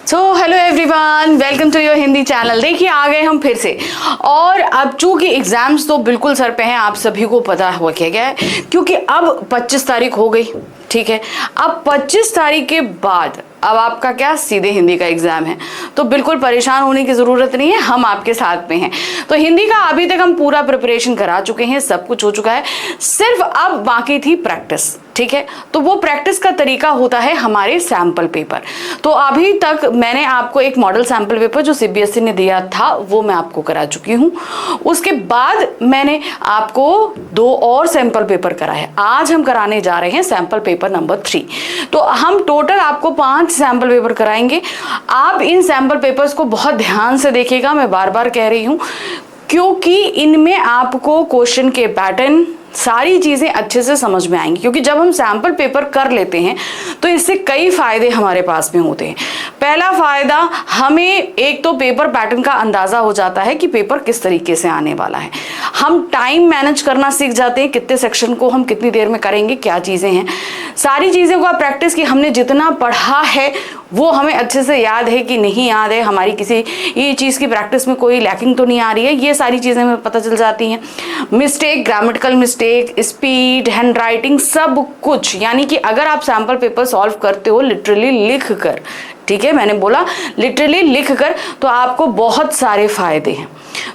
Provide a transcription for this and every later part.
So hello everyone, welcome to your Hindi channel. देखिए आ गए हम फिर से। और अब चूंकि एग्जाम्स तो बिल्कुल सर पे हैं, आप सभी को पता हो क्या है, क्योंकि अब 25 तारीख हो गई। ठीक है, अब 25 तारीख के बाद अब आपका क्या सीधे हिंदी का एग्जाम है, तो बिल्कुल परेशान होने की जरूरत नहीं है, हम आपके साथ में हैं। तो हिंदी का अभी तक हम पूरा प्रिपरेशन करा चुके हैं, सब कुछ हो चुका है, सिर्फ अब बाकी थी प्रैक्टिस। ठीक है, तो वो प्रैक्टिस का तरीका होता है हमारे सैंपल पेपर। तो अभी तक मैंने आपको एक मॉडल सैंपल पेपर जो सीबीएसई ने दिया था वो मैं आपको करा चुकी हूँ। उसके बाद मैंने आपको 2 और सैंपल पेपर कराए। आज हम कराने जा रहे हैं सैंपल पेपर नंबर 3। तो हम टोटल आपको 5 सैंपल पेपर कराएंगे। आप इन सैंपल पेपर्स को बहुत ध्यान से देखिएगा, मैं बार बार कह रही हूँ, क्योंकि इनमें आपको क्वेश्चन के पैटर्न सारी चीजें अच्छे से समझ में आएंगी। क्योंकि जब हम सैंपल पेपर कर लेते हैं तो इससे कई फायदे हमारे पास में होते हैं। पहला फायदा, हमें एक तो पेपर पैटर्न का अंदाजा हो जाता है कि पेपर किस तरीके से आने वाला है। हम टाइम मैनेज करना सीख जाते हैं, कितने सेक्शन को हम कितनी देर में करेंगे, क्या चीजें हैं, सारी चीजें को प्रैक्टिस की। हमने जितना पढ़ा है वो हमें अच्छे से याद है कि नहीं याद है, हमारी किसी ये चीज़ की प्रैक्टिस में कोई लैकिंग तो नहीं आ रही है, ये सारी चीज़ें हमें पता चल जाती हैं। Mistake, grammatical mistake, speed, hand writing, सब कुछ। यानी कि अगर आप सैम्पल पेपर सॉल्व करते हो लिटरली लिख कर, ठीक है, मैंने बोला लिटरली लिख कर, तो आपको बहुत सारे फायदे हैं।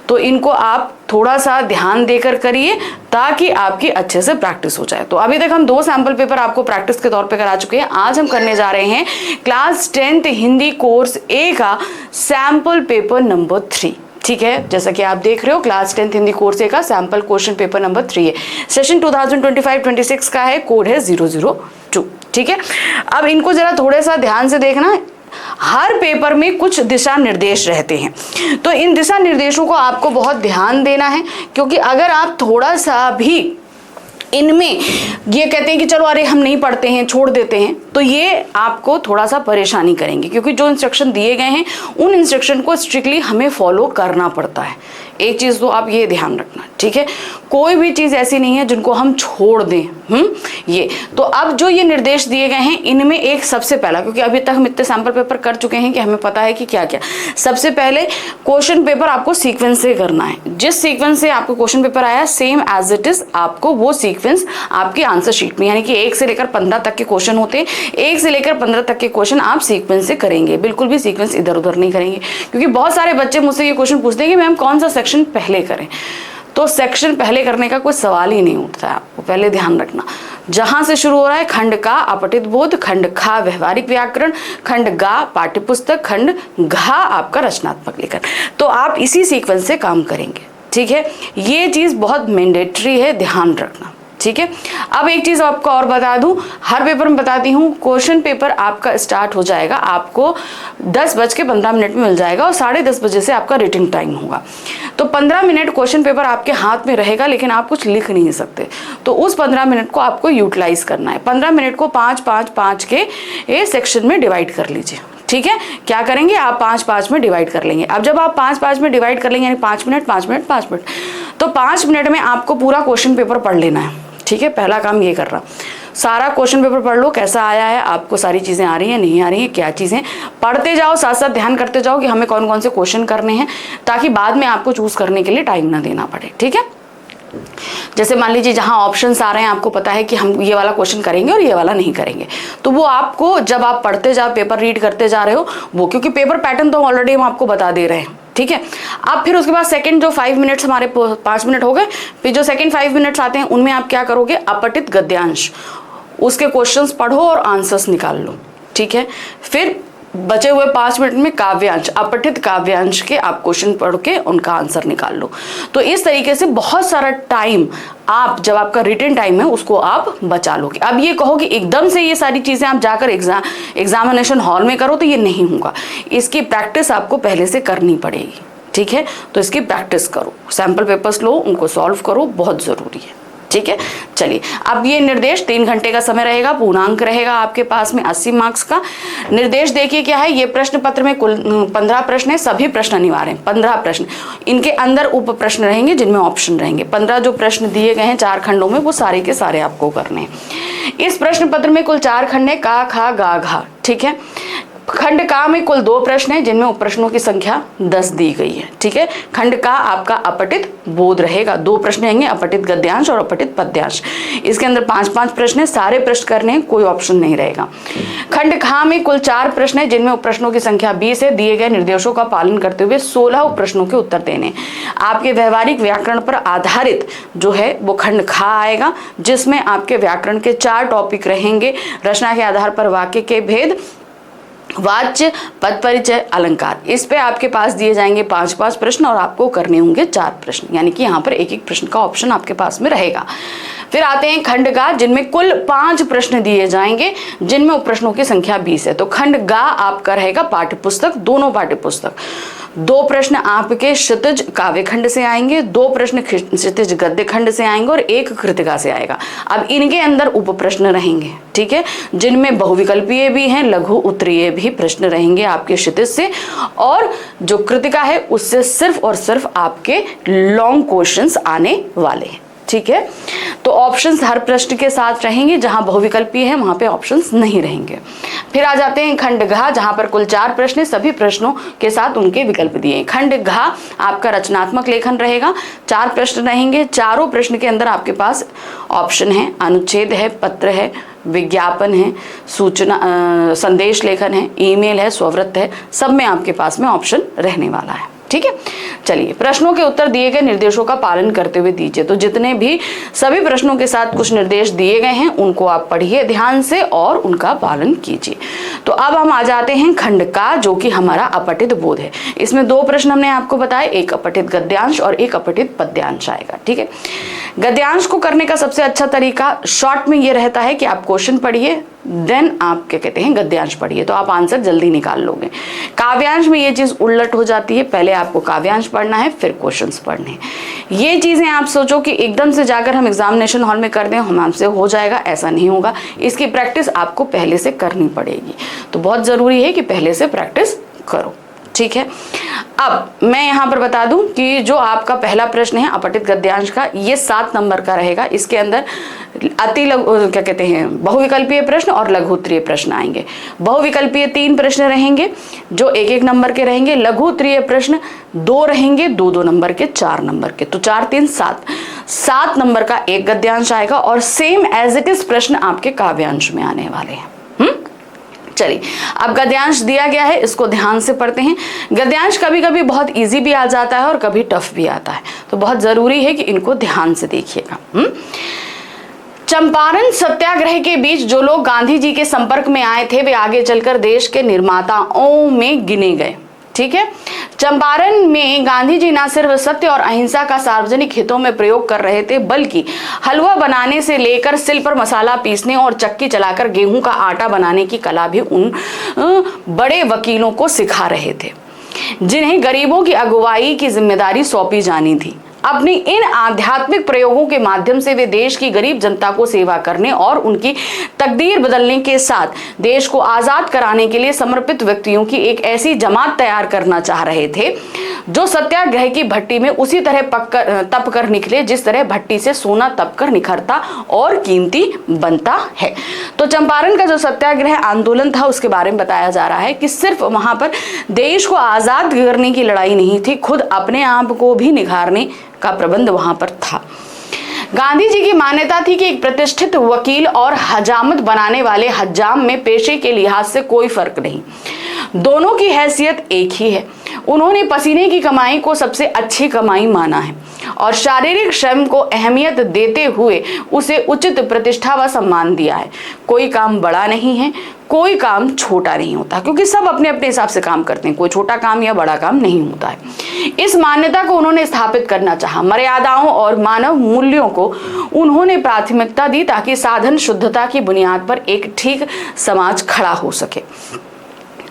तो इनको आप थोड़ा सा ध्यान देकर करिए ताकि आपकी अच्छे से प्रैक्टिस हो जाए। तो अभी तक हम 2 सैंपल पेपर आपको प्रैक्टिस के तौर पे करा चुके हैं। आज हम करने जा रहे हैं क्लास 10th हिंदी कोर्स ए का सैंपल पेपर नंबर 3। ठीक है, जैसा कि आप देख रहे हो क्लास 10th हिंदी कोर्स ए का सैंपल क्वेश्चन पेपर नंबर 3 है। सेशन 2025-26 का है, कोड है 002। ठीक है, अब इनको जरा थोड़ा सा ध्यान से देखना। हर पेपर में कुछ दिशा निर्देश रहते हैं, तो इन दिशा निर्देशों को आपको बहुत ध्यान देना है। क्योंकि अगर आप थोड़ा सा भी इनमें ये कहते हैं कि चलो अरे हम नहीं पढ़ते हैं, छोड़ देते हैं, तो ये आपको थोड़ा सा परेशानी करेंगे। क्योंकि जो इंस्ट्रक्शन दिए गए हैं उन इंस्ट्रक्शन को स्ट्रिक्टली हमें फॉलो करना पड़ता है। एक चीज तो आप ये ध्यान रखना, ठीक है, कोई भी चीज ऐसी नहीं है जिनको हम छोड़ दें। ये तो अब जो ये निर्देश दिए गए हैं इनमें एक सबसे पहला, क्योंकि अभी तक हम इतने सैंपल पेपर कर चुके हैं कि हमें पता है कि क्या क्या। सबसे पहले क्वेश्चन पेपर आपको सीक्वेंस से करना है। जिस सीक्वेंस से आपको क्वेश्चन पेपर आया सेम एज इट इज आपको वो सीक्वेंस आपकी आंसर शीट में, यानी कि 1 से लेकर 15 तक के क्वेश्चन होते हैं, 1 से लेकर 15 तक के क्वेश्चन आप सीक्वेंस से करेंगे। बिल्कुल भी सीक्वेंस इधर उधर नहीं करेंगे। क्योंकि बहुत सारे बच्चे मुझसे ये क्वेश्चन पूछते हैं कि मैम कौन सा सेक्शन पहले करें, तो सेक्शन पहले करने का कोई सवाल ही नहीं उठता है। आपको पहले ध्यान रखना जहां से शुरू हो रहा है, खंड का अपठित बोध, खंड खा व्यवहारिक व्याकरण, खंड गा पाठ्यपुस्तक, खंड घा आपका रचनात्मक लेखन, तो आप इसी सीक्वेंस से काम करेंगे। ठीक है, ये चीज बहुत मैंडेटरी है, ध्यान रखना। ठीक है, अब एक चीज आपको और बता दूं, हर पेपर में बताती हूँ, क्वेश्चन पेपर आपका स्टार्ट हो जाएगा, आपको 10:15 में मिल जाएगा और 10:30 बजे से आपका रिटन टाइम होगा। तो 15 मिनट क्वेश्चन पेपर आपके हाथ में रहेगा, लेकिन आप कुछ लिख नहीं सकते। तो उस 15 मिनट को आपको यूटिलाइज करना है। 15 मिनट को 5-5-5 के सेक्शन में डिवाइड कर लीजिए। ठीक है, क्या करेंगे आप 5-5 में डिवाइड कर लेंगे। अब जब आप 5-5 में डिवाइड कर लेंगे, यानी 5 मिनट 5 मिनट 5 मिनट, तो 5 मिनट में आपको पूरा क्वेश्चन पेपर पढ़ लेना है। ठीक है, पहला काम ये कर रहा, सारा क्वेश्चन पेपर पढ़ लो, कैसा आया है, आपको सारी चीजें आ रही हैं नहीं आ रही हैं, क्या चीजें, पढ़ते जाओ, साथ साथ ध्यान करते जाओ कि हमें कौन कौन से क्वेश्चन करने हैं, ताकि बाद में आपको चूज करने के लिए टाइम ना देना पड़े। ठीक है, जैसे मान लीजिए जहां ऑप्शंस आ रहे हैं, आपको पता है कि हम ये वाला क्वेश्चन करेंगे और ये वाला नहीं करेंगे, तो वो आपको जब आप पढ़ते जाओ, पेपर रीड करते जा रहे हो वो, क्योंकि पेपर पैटर्न तो ऑलरेडी हम आपको बता दे रहे हैं। ठीक है, अब फिर उसके बाद सेकंड जो 5 मिनट्स, हमारे 5 मिनट हो गए, फिर जो सेकंड 5 मिनट्स आते हैं उनमें आप क्या करोगे, अपठित गद्यांश, उसके क्वेश्चंस पढ़ो और आंसर्स निकाल लो। ठीक है, फिर बचे हुए 5 मिनट में काव्यांश, अपठित काव्यांश के आप क्वेश्चन पढ़ के उनका आंसर निकाल लो। तो इस तरीके से बहुत सारा टाइम आप, जब आपका रिटन टाइम है, उसको आप बचा लोगे। अब ये कहो कि एकदम से ये सारी चीजें आप जाकर एग्जामिनेशन हॉल में करो, तो ये नहीं होगा। इसकी प्रैक्टिस आपको पहले से करनी पड़ेगी। ठीक है, तो इसकी प्रैक्टिस करो, सैंपल पेपर्स लो, उनको सॉल्व करो, बहुत जरूरी है। ठीक है, चलिए अब ये निर्देश 3 घंटे का समय रहेगा, पूर्णांक रहेगा आपके पास में 80 मार्क्स का। निर्देश देखिए क्या है, ये प्रश्न पत्र में कुल 15 प्रश्न है, सभी प्रश्न अनिवार्य हैं, 15 प्रश्न। इनके अंदर उप प्रश्न रहेंगे जिनमें ऑप्शन रहेंगे। 15 जो प्रश्न दिए गए हैं 4 खंडों में, वो सारे के सारे आपको करने हैं। इस प्रश्न पत्र में कुल 4 खंड है, का खा गा घा। ठीक है, खंड का में कुल 2 प्रश्न हैं जिनमें उप प्रश्नों की संख्या 10 दी गई है। ठीक है, खंड का आपका अपठित बोध रहेगा, 2 प्रश्न रहेंगे, अपठित गद्यांश और अपठित पद्यांश। इसके अंदर 5-5 प्रश्न है, सारे प्रश्न करने हैं, कोई ऑप्शन नहीं रहेगा। खंड खा में कुल 4 प्रश्न है जिनमें उप प्रश्नों की संख्या 20 है। दिए गए निर्देशों का पालन करते हुए 16 उप प्रश्नों के उत्तर देने। आपके व्यवहारिक व्याकरण पर आधारित जो है वो खंड खा आएगा, जिसमें आपके व्याकरण के 4 टॉपिक रहेंगे। रचना के आधार पर वाक्य के भेद, वाच्य, पद परिचय, अलंकार। इस पे आपके पास दिए जाएंगे 5-5 प्रश्न और आपको करने होंगे 4 प्रश्न, यानी कि यहाँ पर एक एक प्रश्न का ऑप्शन आपके पास में रहेगा। फिर आते हैं खंड गा, जिनमें कुल 5 प्रश्न दिए जाएंगे जिनमें उप प्रश्नों की संख्या 20 है। तो खंड गा आपका रहेगा पाठ्य पुस्तक, दोनों पाठ्य पुस्तक। 2 प्रश्न आपके क्षितिज काव्य खंड से आएंगे, 2 प्रश्न क्षितिज गद्य खंड से आएंगे और 1 कृतिका से आएगा। अब इनके अंदर उप प्रश्न रहेंगे, ठीक है, जिनमें बहुविकल्पीय भी हैं, लघु उत्तरीय भी प्रश्न रहेंगे आपके क्षितिज से, और जो कृतिका है उससे सिर्फ और सिर्फ आपके लॉन्ग क्वेश्चंस आने वाले हैं। ठीक है, तो ऑप्शंस हर प्रश्न के साथ रहेंगे, जहां बहुविकल्पीय है वहां पे ऑप्शंस नहीं रहेंगे। फिर आ जाते हैं खंड घा, जहां पर कुल 4 प्रश्न है, सभी प्रश्नों के साथ उनके विकल्प दिए हैं। खंड घा आपका रचनात्मक लेखन रहेगा, 4 प्रश्न रहेंगे। चारों प्रश्न के अंदर आपके पास ऑप्शन है, अनुच्छेद है, पत्र है, विज्ञापन है, सूचना संदेश लेखन है, ईमेल है, स्ववृत्त है, सब में आपके पास में ऑप्शन रहने वाला है। ठीक है, चलिए प्रश्नों के उत्तर दिए गए निर्देशों का पालन करते हुए दीजिए। तो जितने भी सभी प्रश्नों के साथ कुछ निर्देश दिए गए हैं उनको आप पढ़िए ध्यान से और उनका पालन कीजिए। तो अब हम आ जाते हैं खंड का, जो कि हमारा अपठित बोध है। इसमें 2 प्रश्न हमने आपको बताए, एक अपठित गद्यांश और एक अपठित पद्यांश आएगा। ठीक है, गद्यांश को करने का सबसे अच्छा तरीका शॉर्ट में ये रहता है कि आप क्वेश्चन पढ़िए, देन आप क्या कहते हैं गद्यांश पढ़िए, तो आप आंसर जल्दी निकाल लोगे। काव्यांश में ये चीज उलट हो जाती है, पहले आपको काव्यांश पढ़ना है फिर क्वेश्चंस पढ़ने हैं। ये चीजें आप सोचो कि एकदम से जाकर हम एग्जामिनेशन हॉल में कर दें हमसे हो जाएगा, ऐसा नहीं होगा। इसकी प्रैक्टिस आपको पहले से करनी पड़ेगी, तो बहुत जरूरी है कि पहले से प्रैक्टिस करो। ठीक है, अब मैं यहाँ पर बता दूं कि जो आपका पहला प्रश्न है अपठित गद्यांश का, ये 7 नंबर का रहेगा। इसके अंदर अति लघु क्या कहते हैं बहुविकल्पीय प्रश्न और लघु उत्तरीय प्रश्न आएंगे। बहुविकल्पीय 3 प्रश्न रहेंगे जो 1-1 नंबर के रहेंगे। लघु उत्तरीय प्रश्न 2 रहेंगे, 2-2 नंबर के, 4 नंबर के, तो 4-3 7 नंबर का एक गद्यांश आएगा और सेम एज इट इज प्रश्न आपके काव्यांश में आने वाले हैं। चलिए, अब गद्यांश दिया गया है, इसको ध्यान से पढ़ते हैं। गद्यांश कभी कभी बहुत इजी भी आ जाता है और कभी टफ भी आता है, तो बहुत जरूरी है कि इनको ध्यान से देखिएगा। चंपारण सत्याग्रह के बीच जो लोग गांधी जी के संपर्क में आए थे वे आगे चलकर देश के निर्माताओं में गिने गए। ठीक है, चंपारण में गांधी जी न सिर्फ सत्य और अहिंसा का सार्वजनिक हितों में प्रयोग कर रहे थे, बल्कि हलवा बनाने से लेकर सिल पर मसाला पीसने और चक्की चलाकर गेहूं का आटा बनाने की कला भी उन बड़े वकीलों को सिखा रहे थे, जिन्हें गरीबों की अगुवाई की जिम्मेदारी सौंपी जानी थी। अपनी इन आध्यात्मिक प्रयोगों के माध्यम से वे देश की गरीब जनता को सेवा करने और उनकी तकदीर बदलने के साथ देश को आजाद कराने के लिए समर्पित व्यक्तियों की एक ऐसी जमात तैयार करना चाह रहे थे जो सत्याग्रह की भट्टी में उसी तरह तप कर निकले जिस तरह भट्टी से सोना तप कर निखरता और कीमती बनता है। तो चंपारण का जो सत्याग्रह आंदोलन था उसके बारे में बताया जा रहा है कि सिर्फ वहां पर देश को आजाद करने की लड़ाई नहीं थी, खुद अपने आप को भी निखारने का प्रबंध वहां पर था। गांधी जी की मान्यता थी कि एक प्रतिष्ठित वकील और हजामत बनाने वाले हज्जाम में पेशे के लिहाज से कोई फर्क नहीं, दोनों की हैसियत एक ही है। उन्होंने पसीने की कमाई को सबसे अच्छी कमाई माना है और शारीरिक श्रम को अहमियत देते हुए उसे उचित प्रतिष्ठा व सम्मान दिया है। कोई काम बड़ा नहीं है, कोई काम छोटा नहीं होता, क्योंकि सब अपने अपने हिसाब से काम करते हैं, कोई छोटा काम या बड़ा काम नहीं होता है। इस मान्यता को उन्होंने स्थापित करना चाहा। मर्यादाओं और मानव मूल्यों को उन्होंने प्राथमिकता दी ताकि साधन शुद्धता की बुनियाद पर एक ठीक समाज खड़ा हो सके।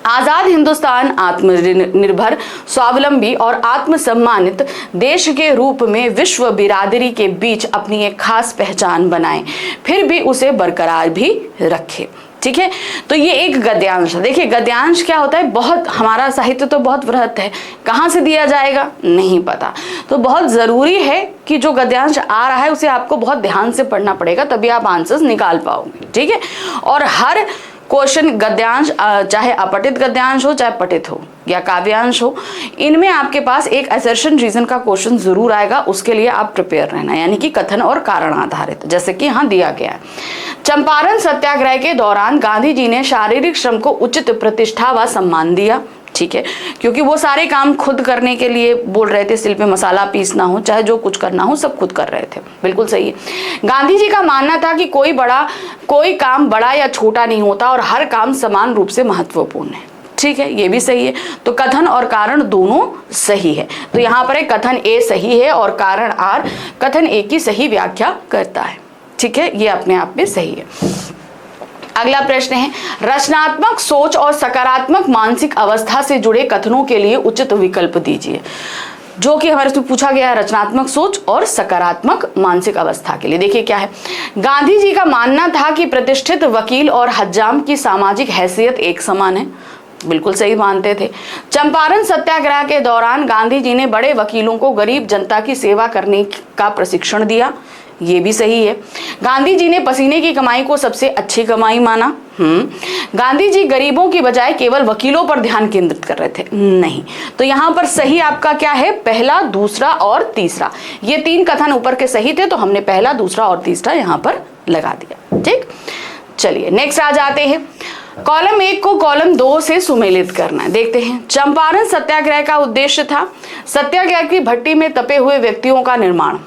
आजाद हिंदुस्तान आत्मनिर्भर, स्वावलंबी और आत्मसम्मानित देश के रूप में विश्व बिरादरी के बीच अपनी एक खास पहचान बनाए, फिर भी उसे बरकरार भी रखे। ठीक है, तो ये एक गद्यांश है। देखिए गद्यांश क्या होता है, बहुत हमारा साहित्य तो बहुत वृहत है, कहाँ से दिया जाएगा नहीं पता, तो बहुत जरूरी है कि जो गद्यांश आ रहा है उसे आपको बहुत ध्यान से पढ़ना पड़ेगा, तभी आप आंसर्स निकाल पाओगे। ठीक है, और हर क्वेश्चन गद्यांश, चाहे अपठित गद्यांश हो चाहे पठित हो या काव्यांश हो, इनमें आपके पास एक असर्शन रीजन का क्वेश्चन जरूर आएगा। उसके लिए आप प्रिपेयर रहना, यानी कि कथन और कारण आधारित, जैसे कि यहाँ दिया गया है। चंपारण सत्याग्रह के दौरान गांधी जी ने शारीरिक श्रम को उचित प्रतिष्ठा व सम्मान दिया। ठीक है, क्योंकि वो सारे काम खुद करने के लिए बोल रहे थे, सिल पे मसाला पीसना हो चाहे जो कुछ करना हो सब खुद कर रहे थे, बिल्कुल सही है। गांधी जी का मानना था कि कोई काम बड़ा या छोटा नहीं होता और हर काम समान रूप से महत्वपूर्ण है। ठीक है, ये भी सही है। तो कथन और कारण दोनों सही है। तो यहाँ पर कथन ए सही है और कारण आर कथन ए की सही व्याख्या करता है। ठीक है, ये अपने आप में सही है। अगला प्रश्न है, रचनात्मक सोच और सकारात्मक मानसिक अवस्था से जुड़े कथनों के लिए उचित विकल्प दीजिए। जो कि हमारे से पूछा गया है रचनात्मक सोच और सकारात्मक मानसिक अवस्था के लिए। देखिए क्या है, गांधी जी का मानना था कि प्रतिष्ठित वकील और हज्जाम की सामाजिक हैसियत एक समान है। बिल्कुल सही मानते थे। चंपारण सत्याग्रह के दौरान गांधी जी ने बड़े वकीलों को गरीब जनता की सेवा करने का प्रशिक्षण दिया। ये भी सही है। गांधी जी ने पसीने की कमाई को सबसे अच्छी कमाई माना। गांधी जी गरीबों की बजाय केवल वकीलों पर ध्यान केंद्रित कर रहे थे, नहीं। तो यहाँ पर सही आपका क्या है, पहला, दूसरा और तीसरा। ये तीन कथन ऊपर के सही थे, तो हमने पहला, दूसरा और तीसरा यहाँ पर लगा दिया। ठीक, चलिए नेक्स्ट आ जाते हैं। कॉलम 1 को कॉलम 2 से सुमेलित करना है। देखते हैं। चंपारण सत्याग्रह का उद्देश्य था सत्याग्रह की भट्टी में तपे हुए व्यक्तियों का निर्माण,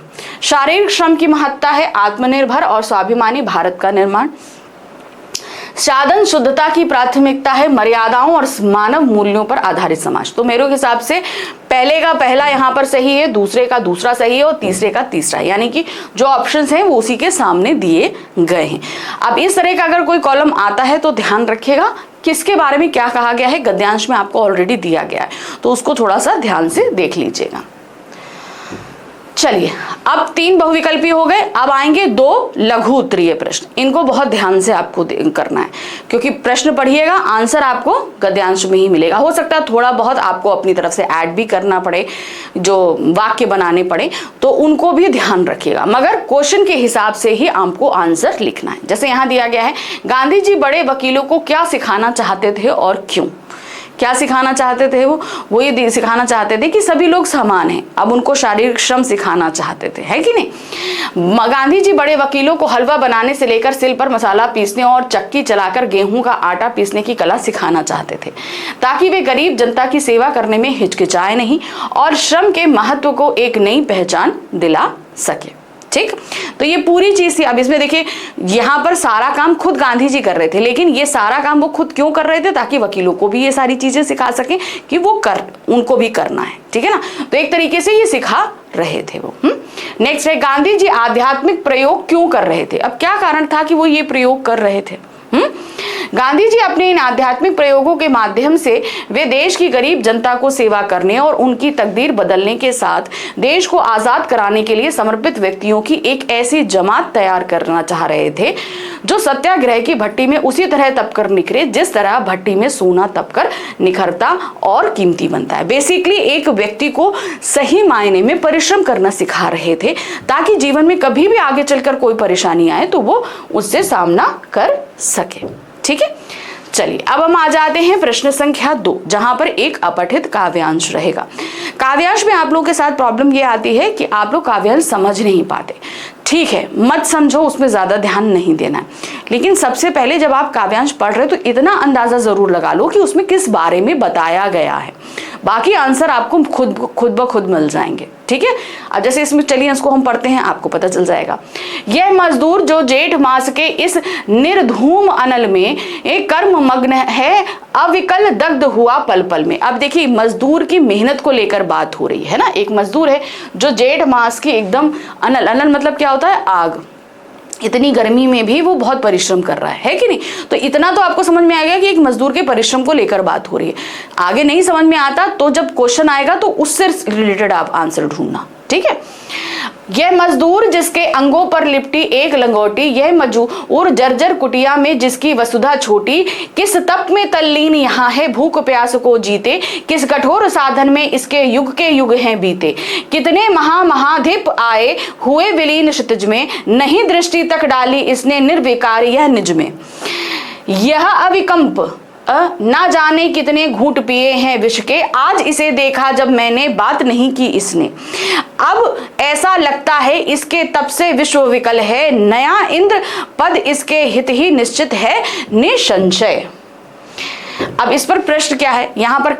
शारीरिक श्रम की महत्ता है, आत्मनिर्भर और स्वाभिमानी भारत का निर्माण, साधन शुद्धता की प्राथमिकता है, मर्यादाओं और मानव मूल्यों पर आधारित समाज। तो मेरे हिसाब से पहले का पहला यहाँ पर सही है, दूसरे का दूसरा सही है और तीसरे का तीसरा, यानी कि जो ऑप्शंस हैं वो उसी के सामने दिए गए हैं। अब इस तरह का अगर कोई कॉलम आता है तो ध्यान रखिएगा किसके बारे में क्या कहा गया है। गद्यांश में आपको ऑलरेडी दिया गया है, तो उसको थोड़ा सा ध्यान से देख लीजिएगा। चलिए, अब 3 बहुविकल्पी हो गए। अब आएंगे 2 लघु उत्तरीय प्रश्न। इनको बहुत ध्यान से आपको करना है, क्योंकि प्रश्न पढ़िएगा, आंसर आपको गद्यांश में ही मिलेगा। हो सकता है थोड़ा बहुत आपको अपनी तरफ से ऐड भी करना पड़े, जो वाक्य बनाने पड़े, तो उनको भी ध्यान रखिएगा, मगर क्वेश्चन के हिसाब से ही आपको आंसर लिखना है। जैसे यहाँ दिया गया है, गांधी जी बड़े वकीलों को क्या सिखाना चाहते थे और क्यों। क्या सिखाना चाहते थे वो ये सिखाना चाहते थे कि सभी लोग समान हैं। अब उनको शारीरिक श्रम सिखाना चाहते थे, है कि नहीं। गांधी जी बड़े वकीलों को हलवा बनाने से लेकर सिल पर मसाला पीसने और चक्की चलाकर गेहूं का आटा पीसने की कला सिखाना चाहते थे, ताकि वे गरीब जनता की सेवा करने में हिचकिचाए नहीं और श्रम के महत्व को एक नई पहचान दिला सके। ठीक, तो ये पूरी चीज थी। अब इसमें देखिए, यहाँ पर सारा काम खुद गांधी जी कर रहे थे, लेकिन ये सारा काम वो खुद क्यों कर रहे थे, ताकि वकीलों को भी ये सारी चीजें सिखा सके कि उनको भी करना है। ठीक है ना, तो एक तरीके से ये सिखा रहे थे वो। नेक्स्ट है, गांधी जी आध्यात्मिक प्रयोग क्यों कर रहे थे। अब क्या कारण था कि वो ये प्रयोग कर रहे थे। गांधी जी अपने इन आध्यात्मिक प्रयोगों के माध्यम से वे देश की गरीब जनता को सेवा करने और उनकी तकदीर बदलने के साथ देश को आजाद कराने के लिए समर्पित व्यक्तियों की एक ऐसी जमात तैयार करना चाह रहे थे जो सत्याग्रह की भट्टी में उसी तरह तपकर निखरे जिस तरह भट्टी में सोना तपकर निखरता और कीमती बनता है। बेसिकली एक व्यक्ति को सही मायने में परिश्रम करना सिखा रहे थे, ताकि जीवन में कभी भी आगे चलकर कोई परेशानी आए तो वो उससे सामना कर सके। ठीक है, चलिए अब हम आ जाते हैं प्रश्न संख्या 2, जहां पर एक अपठित काव्यांश रहेगा। काव्यांश में आप लोगों के साथ प्रॉब्लम ये आती है कि आप लोग काव्यांश समझ नहीं पाते। ठीक है, मत समझो, उसमें ज्यादा ध्यान नहीं देना है, लेकिन सबसे पहले जब आप काव्यांश पढ़ रहे हो तो इतना अंदाजा जरूर लगा लो कि उसमें किस बारे में बताया गया है। बाकी आंसर आपको खुद ब खुद मिल जाएंगे। ठीक है, अब जैसे इसमें चलिए इसको हम पढ़ते हैं, आपको पता चल जाएगा। यह मजदूर जो जेठ मास के इस निर्धूम अनल में एक कर्म मग्न है, अविकल दग्ध हुआ पल पल में। अब देखिए, मजदूर की मेहनत को लेकर बात हो रही है ना। एक मजदूर है जो जेठ मास की एकदम अनल मतलब क्या होता है, आग, इतनी गर्मी में भी वो बहुत परिश्रम कर रहा है कि नहीं। तो इतना तो आपको समझ में आ गया कि एक मजदूर के परिश्रम को लेकर बात हो रही है। आगे नहीं समझ में आता तो जब क्वेश्चन आएगा तो उससे रिलेटेड आप आंसर ढूंढना। ठीक है, यह मजदूर जिसके अंगों पर लिपटी एक लंगोटी, यह मजदूर जर्जर कुटिया में जिसकी वसुधा छोटी, किस तप में तल्लीन यहाँ है भूख प्यास को जीते, किस कठोर साधन में इसके युग के युग हैं बीते, कितने महाधिप आए हुए विलीन क्षितिज में, नहीं दृष्टि तक डाली इसने निर्विकार यह निज में। यह अविकंप ना जाने कितने घूंट पिए हैं विष के, आज इसे देखा जब मैंने बात नहीं की इसने। अब ऐसा लगता है इसके तब से विश्व विकल है, नया इंद्र पद इसके हित ही निश्चित है निसंशय। अब इस पर प्रश्न क्या है, यहां पर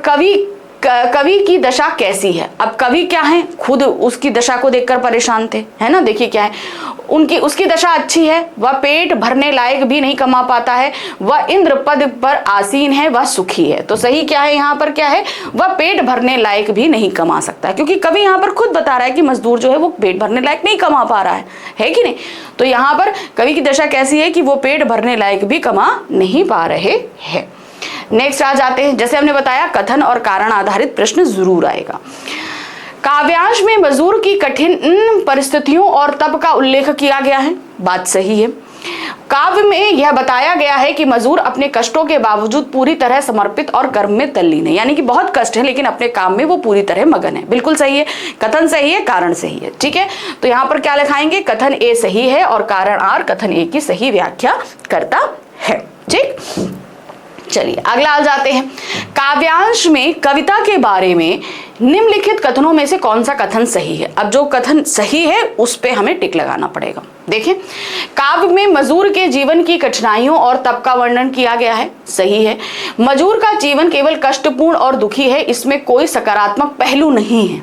कवि की दशा कैसी है। अब कवि क्या है, खुद उसकी दशा को देखकर परेशान थे, है ना। देखिए क्या है, उसकी दशा अच्छी है, वह पेट भरने लायक भी नहीं कमा पाता है, वह इंद्र पद पर आसीन है, वह सुखी है। तो सही क्या है यहाँ पर, क्या है, वह पेट भरने लायक भी नहीं कमा सकता, क्योंकि कवि यहाँ पर खुद बता रहा है कि मजदूर जो है वो पेट भरने लायक नहीं कमा पा रहा है कि नहीं। तो यहाँ पर कवि की दशा कैसी है कि वो पेट भरने लायक भी कमा नहीं पा रहे हैं। नेक्स्ट आ जाते हैं, जैसे हमने बताया कथन और कारण आधारित प्रश्न जरूर आएगा। काव्यांश में मजदूर की कठिन परिस्थितियों और तप का उल्लेख किया गया है, बात सही है। काव्य में यह बताया गया है कि मजदूर अपने कष्टों के बावजूद पूरी तरह समर्पित और कर्म में तल्लीन है, यानी कि बहुत कष्ट है लेकिन अपने काम में वो पूरी तरह मगन है। बिल्कुल सही है, कथन सही है, कारण सही है। ठीक है, तो यहाँ पर क्या लिखाएंगे, कथन ए सही है और कारण आर कथन ए की सही व्याख्या करता है। ठीक, चलिए अगला आ जाते हैं। काव्यांश में कविता के बारे में निम्नलिखित कथनों में से कौन सा कथन सही है। अब जो कथन सही है उस पे हमें टिक लगाना पड़ेगा। देखिए, काव्य में मजदूर के जीवन की कठिनाइयों और तप का वर्णन किया गया है, सही है। मजदूर का जीवन केवल कष्टपूर्ण और दुखी है, इसमें कोई सकारात्मक पहलू नहीं है।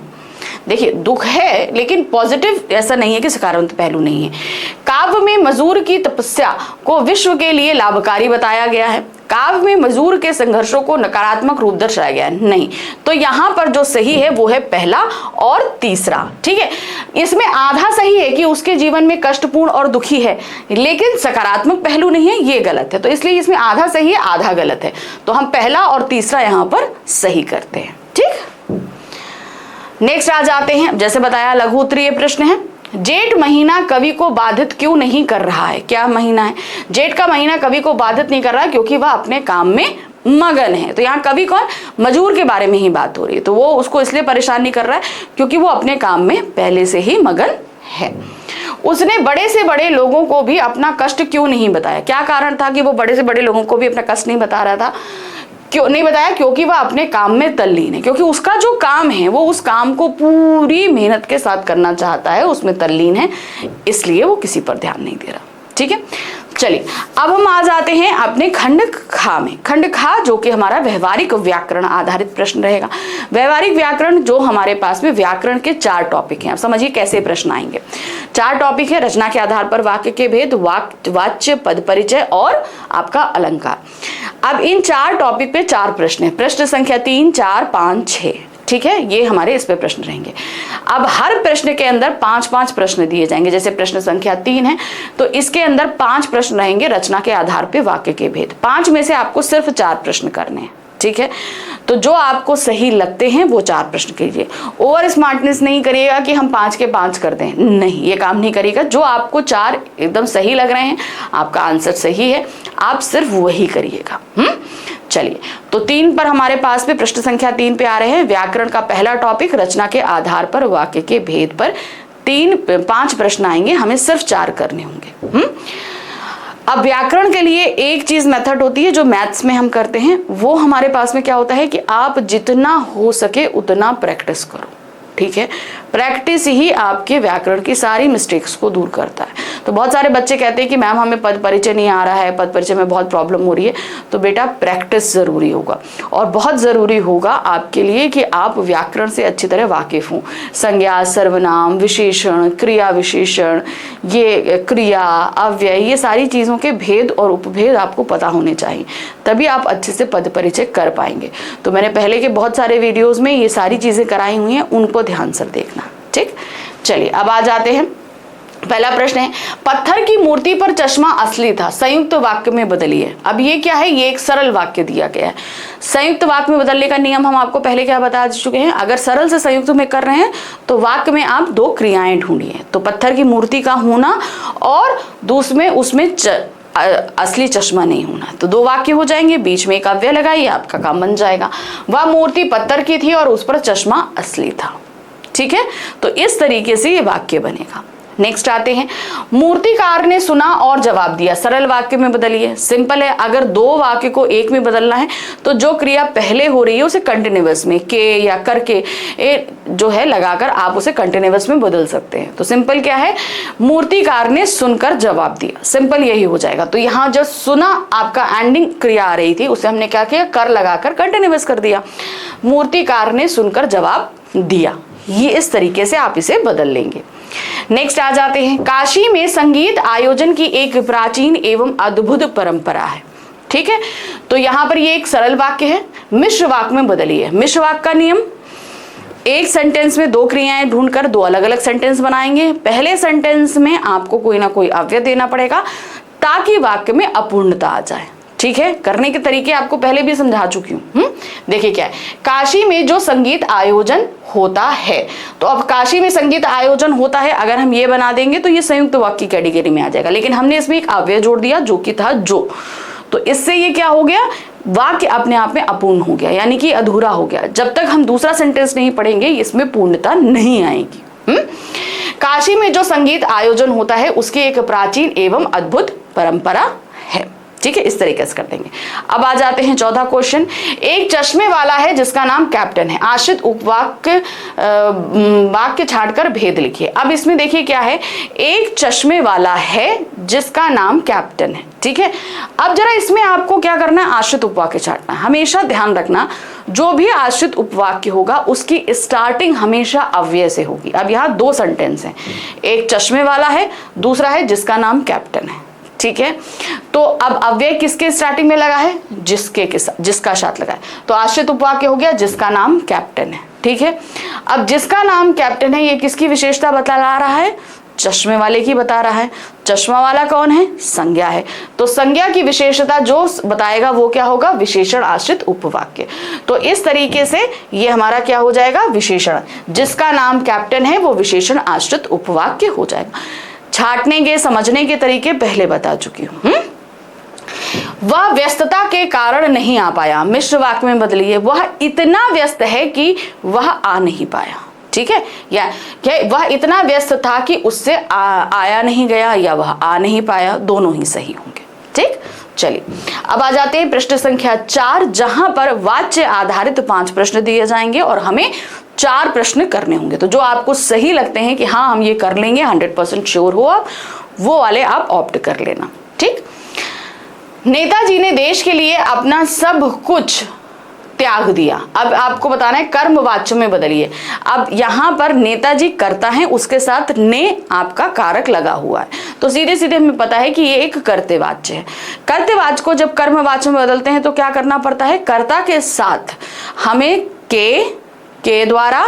देखिए, दुख है लेकिन पॉजिटिव ऐसा नहीं है कि सकारात्मक पहलू नहीं है। काव्य में मजदूर की तपस्या को विश्व के लिए लाभकारी बताया गया है। काव्य में मजदूर के संघर्षों को नकारात्मक रूप दर्शाया गया है, नहीं। तो यहां पर जो सही है वो है पहला और तीसरा। ठीक है, इसमें आधा सही है कि उसके जीवन में कष्टपूर्ण और दुखी है लेकिन सकारात्मक पहलू नहीं है, ये गलत है। तो इसलिए इसमें आधा सही है, आधा गलत है। तो हम पहला और तीसरा यहां पर सही करते हैं। ठीक, नेक्स्ट आ जाते हैं, जैसे बताया लघु उत्तरीय प्रश्न है। जेठ महीना कवि को बाधित क्यों नहीं कर रहा है। क्या महीना है, जेठ का महीना कवि को बाधित नहीं कर रहा है क्योंकि वह अपने काम में मगन है। तो यहाँ कवि कौन, मजदूर के बारे में ही बात हो रही है। तो वो उसको इसलिए परेशान नहीं कर रहा है क्योंकि वो अपने काम में पहले से ही मगन है। उसने बड़े से बड़े लोगों को भी अपना कष्ट क्यों नहीं बताया। क्या कारण था कि वो बड़े से बड़े लोगों को भी अपना कष्ट नहीं बता रहा था, क्यों नहीं बताया, क्योंकि वह अपने काम में तल्लीन है। क्योंकि उसका जो काम है वो उस काम को पूरी मेहनत के साथ करना चाहता है, उसमें तल्लीन है, इसलिए वो किसी पर ध्यान नहीं दे रहा। ठीक है, चलिए अब हम आ जाते हैं अपने खंड खा में। खंड खा जो कि हमारा व्यवहारिक व्याकरण आधारित प्रश्न रहेगा। व्यवहारिक व्याकरण जो हमारे पास में व्याकरण के 4 टॉपिक हैं। अब समझिए कैसे प्रश्न आएंगे। 4 टॉपिक है, रचना के आधार पर वाक्य के भेद, वाच्य, पद परिचय और आपका अलंकार। अब इन 4 टॉपिक पे 4 प्रश्न है। प्रश्न संख्या 3, 4, 5, 6। ठीक है, ये हमारे इस पे प्रश्न रहेंगे। अब हर प्रश्न के अंदर 5-5 प्रश्न दिए जाएंगे। जैसे प्रश्न संख्या 3 है तो इसके अंदर 5 प्रश्न रहेंगे रचना के आधार पे वाक्य के भेद। 5 में से आपको सिर्फ 4 प्रश्न करने हैं। ठीक है, तो जो आपको सही लगते हैं वो 4 प्रश्न कीजिए। ओवर स्मार्टनेस नहीं करिएगा कि हम 5 के 5 कर दें, नहीं, ये काम नहीं करिएगा। जो आपको 4 एकदम सही लग रहे हैं, आपका आंसर सही है, आप सिर्फ वही करिएगा। चलिए, तो 3 पर हमारे पास में प्रश्न संख्या 3 पे आ रहे हैं। व्याकरण का पहला टॉपिक, रचना के आधार पर वाक्य के भेद पर 5 प्रश्न आएंगे, हमें सिर्फ 4 करने होंगे। अब व्याकरण के लिए एक चीज मेथड होती है जो मैथ्स में हम करते हैं, वो हमारे पास में क्या होता है कि आप जितना हो सके उतना प्रैक्टिस करो। ठीक है, प्रैक्टिस ही आपके व्याकरण की सारी मिस्टेक्स को दूर करता है। तो बहुत सारे बच्चे कहते हैं कि मैम हमें पद परिचय नहीं आ रहा है, पद परिचय में बहुत प्रॉब्लम हो रही है। तो बेटा प्रैक्टिस जरूरी होगा और बहुत जरूरी होगा आपके लिए कि आप व्याकरण से अच्छी तरह वाकिफ हों। संज्ञा, सर्वनाम, विशेषण, क्रिया विशेषण, ये क्रिया, अव्यय, ये सारी चीजों के भेद और उपभेद आपको पता होने चाहिए, तभी आप अच्छे से पद परिचय कर पाएंगे। तो मैंने पहले के बहुत सारे वीडियोज में ये सारी चीजें कराई हुई हैं, उनको ध्यान से देखना। ठीक, चलिए अब आ जाते हैं। पहला प्रश्न है, पत्थर की मूर्ति पर चश्मा असली था, संयुक्त वाक्य में बदलिए। अब ये क्या है, ये एक सरल वाक्य दिया गया है। संयुक्त वाक्य में बदलने का नियम हम आपको पहले क्या बता चुके हैं। अगर सरल से संयुक्त में कर रहे हैं तो वाक्य में आप 2 क्रियाएं ढूंढिए। तो पत्थर की मूर्ति का होना और दूसरे उसमें असली चश्मा नहीं होना, तो 2 वाक्य हो जाएंगे। बीच में एक अव्यय लगाइए, आपका काम बन जाएगा। वह मूर्ति पत्थर की थी और उस पर चश्मा असली था। ठीक है, तो इस तरीके से ये वाक्य बनेगा। नेक्स्ट आते हैं, मूर्तिकार ने सुना और जवाब दिया, सरल वाक्य में बदलिए। सिंपल है, अगर दो वाक्य को एक में बदलना है तो जो क्रिया पहले हो रही है उसे कंटिन्यूअस में के या करके जो है लगाकर आप उसे कंटिन्यूअस में बदल सकते हैं। तो सिंपल क्या है, मूर्तिकार ने सुनकर जवाब दिया, सिंपल यही हो जाएगा। तो यहाँ जो सुना आपका एंडिंग क्रिया आ रही थी उसे हमने क्या किया, कर लगाकर कंटिन्यूअस कर दिया। मूर्तिकार ने सुनकर जवाब दिया, ये इस तरीके से आप इसे बदल लेंगे। नेक्स्ट आ जाते हैं, काशी में संगीत आयोजन की एक प्राचीन एवं अद्भुत परंपरा है। ठीक है, तो यहां पर ये एक सरल वाक्य है, मिश्र वाक्य में बदलिए। मिश्र वाक्य का नियम, एक सेंटेंस में दो क्रियाएं ढूंढकर दो अलग अलग सेंटेंस बनाएंगे। पहले सेंटेंस में आपको कोई ना कोई अव्यय देना पड़ेगा ताकि वाक्य में अपूर्णता आ जाए। ठीक है, करने के तरीके आपको पहले भी समझा चुकी हूं। देखिए क्या है, काशी में जो संगीत आयोजन होता है, तो अब काशी में संगीत आयोजन होता है अगर हम ये बना देंगे तो ये संयुक्त वाक्य की कैटेगरी में आ जाएगा, लेकिन हमने इसमें एक अव्यय जोड़ दिया जो कि था जो, तो इससे ये क्या हो गया, वाक्य अपने आप में अपूर्ण हो गया, यानी कि अधूरा हो गया। जब तक हम दूसरा सेंटेंस नहीं पढ़ेंगे इसमें पूर्णता नहीं आएगी। काशी में जो संगीत आयोजन होता है उसकी एक प्राचीन एवं अद्भुत परंपरा है। ठीक है, इस तरीके से कर देंगे। अब आ जाते हैं 14 क्वेश्चन। एक चश्मे वाला है जिसका नाम कैप्टन है, आश्रित उपवाक्य वाक्य छाड़कर भेद लिखिए। अब इसमें देखिए क्या है, एक चश्मे वाला है जिसका नाम कैप्टन है। ठीक है, अब जरा इसमें आपको क्या करना है, आश्रित उपवाक्य छाटना है। हमेशा ध्यान रखना, जो भी आश्रित उपवाक्य होगा उसकी स्टार्टिंग हमेशा अव्यय से होगी। अब यहाँ दो सेंटेंस हैं, एक चश्मे वाला है, दूसरा है जिसका नाम कैप्टन है। ठीक है, तो अब अव्यय किसके स्टार्टिंग में लगा है, जिसका साथ लगा है, तो आश्रित उपवाक्य हो गया जिसका नाम कैप्टन है। ठीक है, अब जिसका नाम कैप्टन है ये किसकी विशेषता बता रहा है, चश्मे वाले की बता रहा है। चश्मा वाला कौन है, संज्ञा है, तो संज्ञा की विशेषता जो बताएगा वो क्या होगा, विशेषण आश्रित उपवाक्य। तो इस तरीके से ये हमारा क्या हो जाएगा, विशेषण, जिसका नाम कैप्टन है वो विशेषण आश्रित उपवाक्य हो जाएगा। छाटने के समझने के तरीके पहले बता चुकी हूं। वह व्यस्तता के कारण नहीं आ पाया, मिश्र वाक्य में बदलिए। वह इतना व्यस्त है कि वह आ नहीं पाया। ठीक है, या वह इतना व्यस्त था कि उससे आया नहीं गया, या वह आ नहीं पाया, दोनों ही सही होंगे। ठीक, चलिए अब आ जाते हैं प्रश्न संख्या 4, जहां पर वाच्य आधारित 5 प्रश्न दिए जाएंगे और हमें 4 प्रश्न करने होंगे। तो जो आपको सही लगते हैं कि हाँ हम ये कर लेंगे, 100% श्योर हो आप, वो वाले आप ऑप्ट कर लेना। ठीक, नेताजी ने देश के लिए अपना सब कुछ त्याग दिया। अब आपको बताना है कर्मवाच्य में बदलिए। अब यहां पर नेताजी करता है, उसके साथ ने आपका कारक लगा हुआ है, तो सीधे सीधे हमें पता है कि ये एक कर्तव्यवाच्य है। कर्तव्यवाच्य को जब कर्मवाच्य में बदलते हैं तो क्या करना पड़ता है, कर्ता के साथ हमें द्वारा,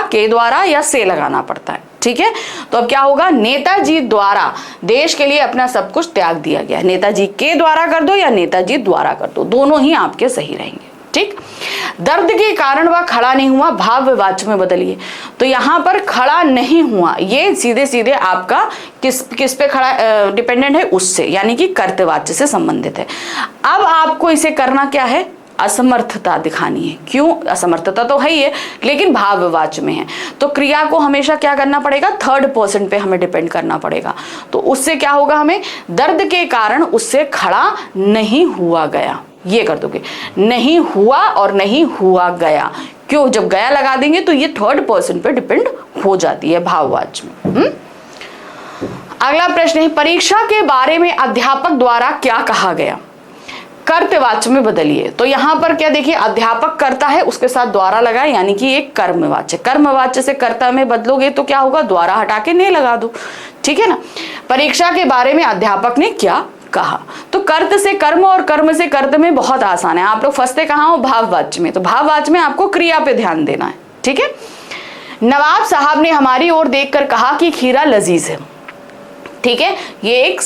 के द्वारा या से लगाना पड़ता है। ठीक है, तो अब क्या होगा, नेताजी द्वारा देश के लिए अपना सब कुछ त्याग दिया गया। नेताजी के द्वारा कर दो या नेताजी द्वारा कर दो, दोनों ही आपके सही रहेंगे। ठीक, दर्द के कारण वह खड़ा नहीं हुआ, भाववाच्य में बदलिए। तो यहां पर खड़ा नहीं हुआ, ये सीधे सीधे आपका किस पे खड़ा डिपेंडेंट है, उससे, यानी कि कर्तव्यवाच्य से संबंधित है। अब आपको इसे करना क्या है, असमर्थता दिखानी है। क्यों, असमर्थता तो है ही है लेकिन भाववाच्य में है, तो क्रिया को हमेशा क्या करना पड़ेगा, थर्ड पर्सन पे हमें डिपेंड करना पड़ेगा। तो उससे क्या होगा, हमें दर्द के कारण उससे खड़ा नहीं हुआ गया, ये कर दोगे, नहीं हुआ और नहीं हुआ गया। क्यों, जब गया लगा देंगे तो ये थर्ड पर्सन पे डिपेंड हो जाती है भाववाच्य में। अगला प्रश्न है, परीक्षा के बारे में अध्यापक द्वारा क्या कहा गया, कर्तव्यवाच्य में बदलिए। तो यहां पर क्या देखिए, अध्यापक करता है, उसके साथ द्वारा लगा, यानी कि एक कर्मवाच्य। कर्मवाच्य से कर्ता में बदलोगे तो क्या होगा, द्वारा हटा के ने लगा दो। ठीक है ना, परीक्षा के बारे में अध्यापक ने क्या कहा, तो कर्त से कर्म और कर्म से कर्त में बहुत आसान है। आप लोग फंसते कहां हो, भाववाच्य में। तो भाववाच्य में आपको क्रिया पे ध्यान देना है। ठीक है, नवाब साहब ने हमारी ओर देखकर कहा कि खीरा लजीज है। ठीक है, ये एक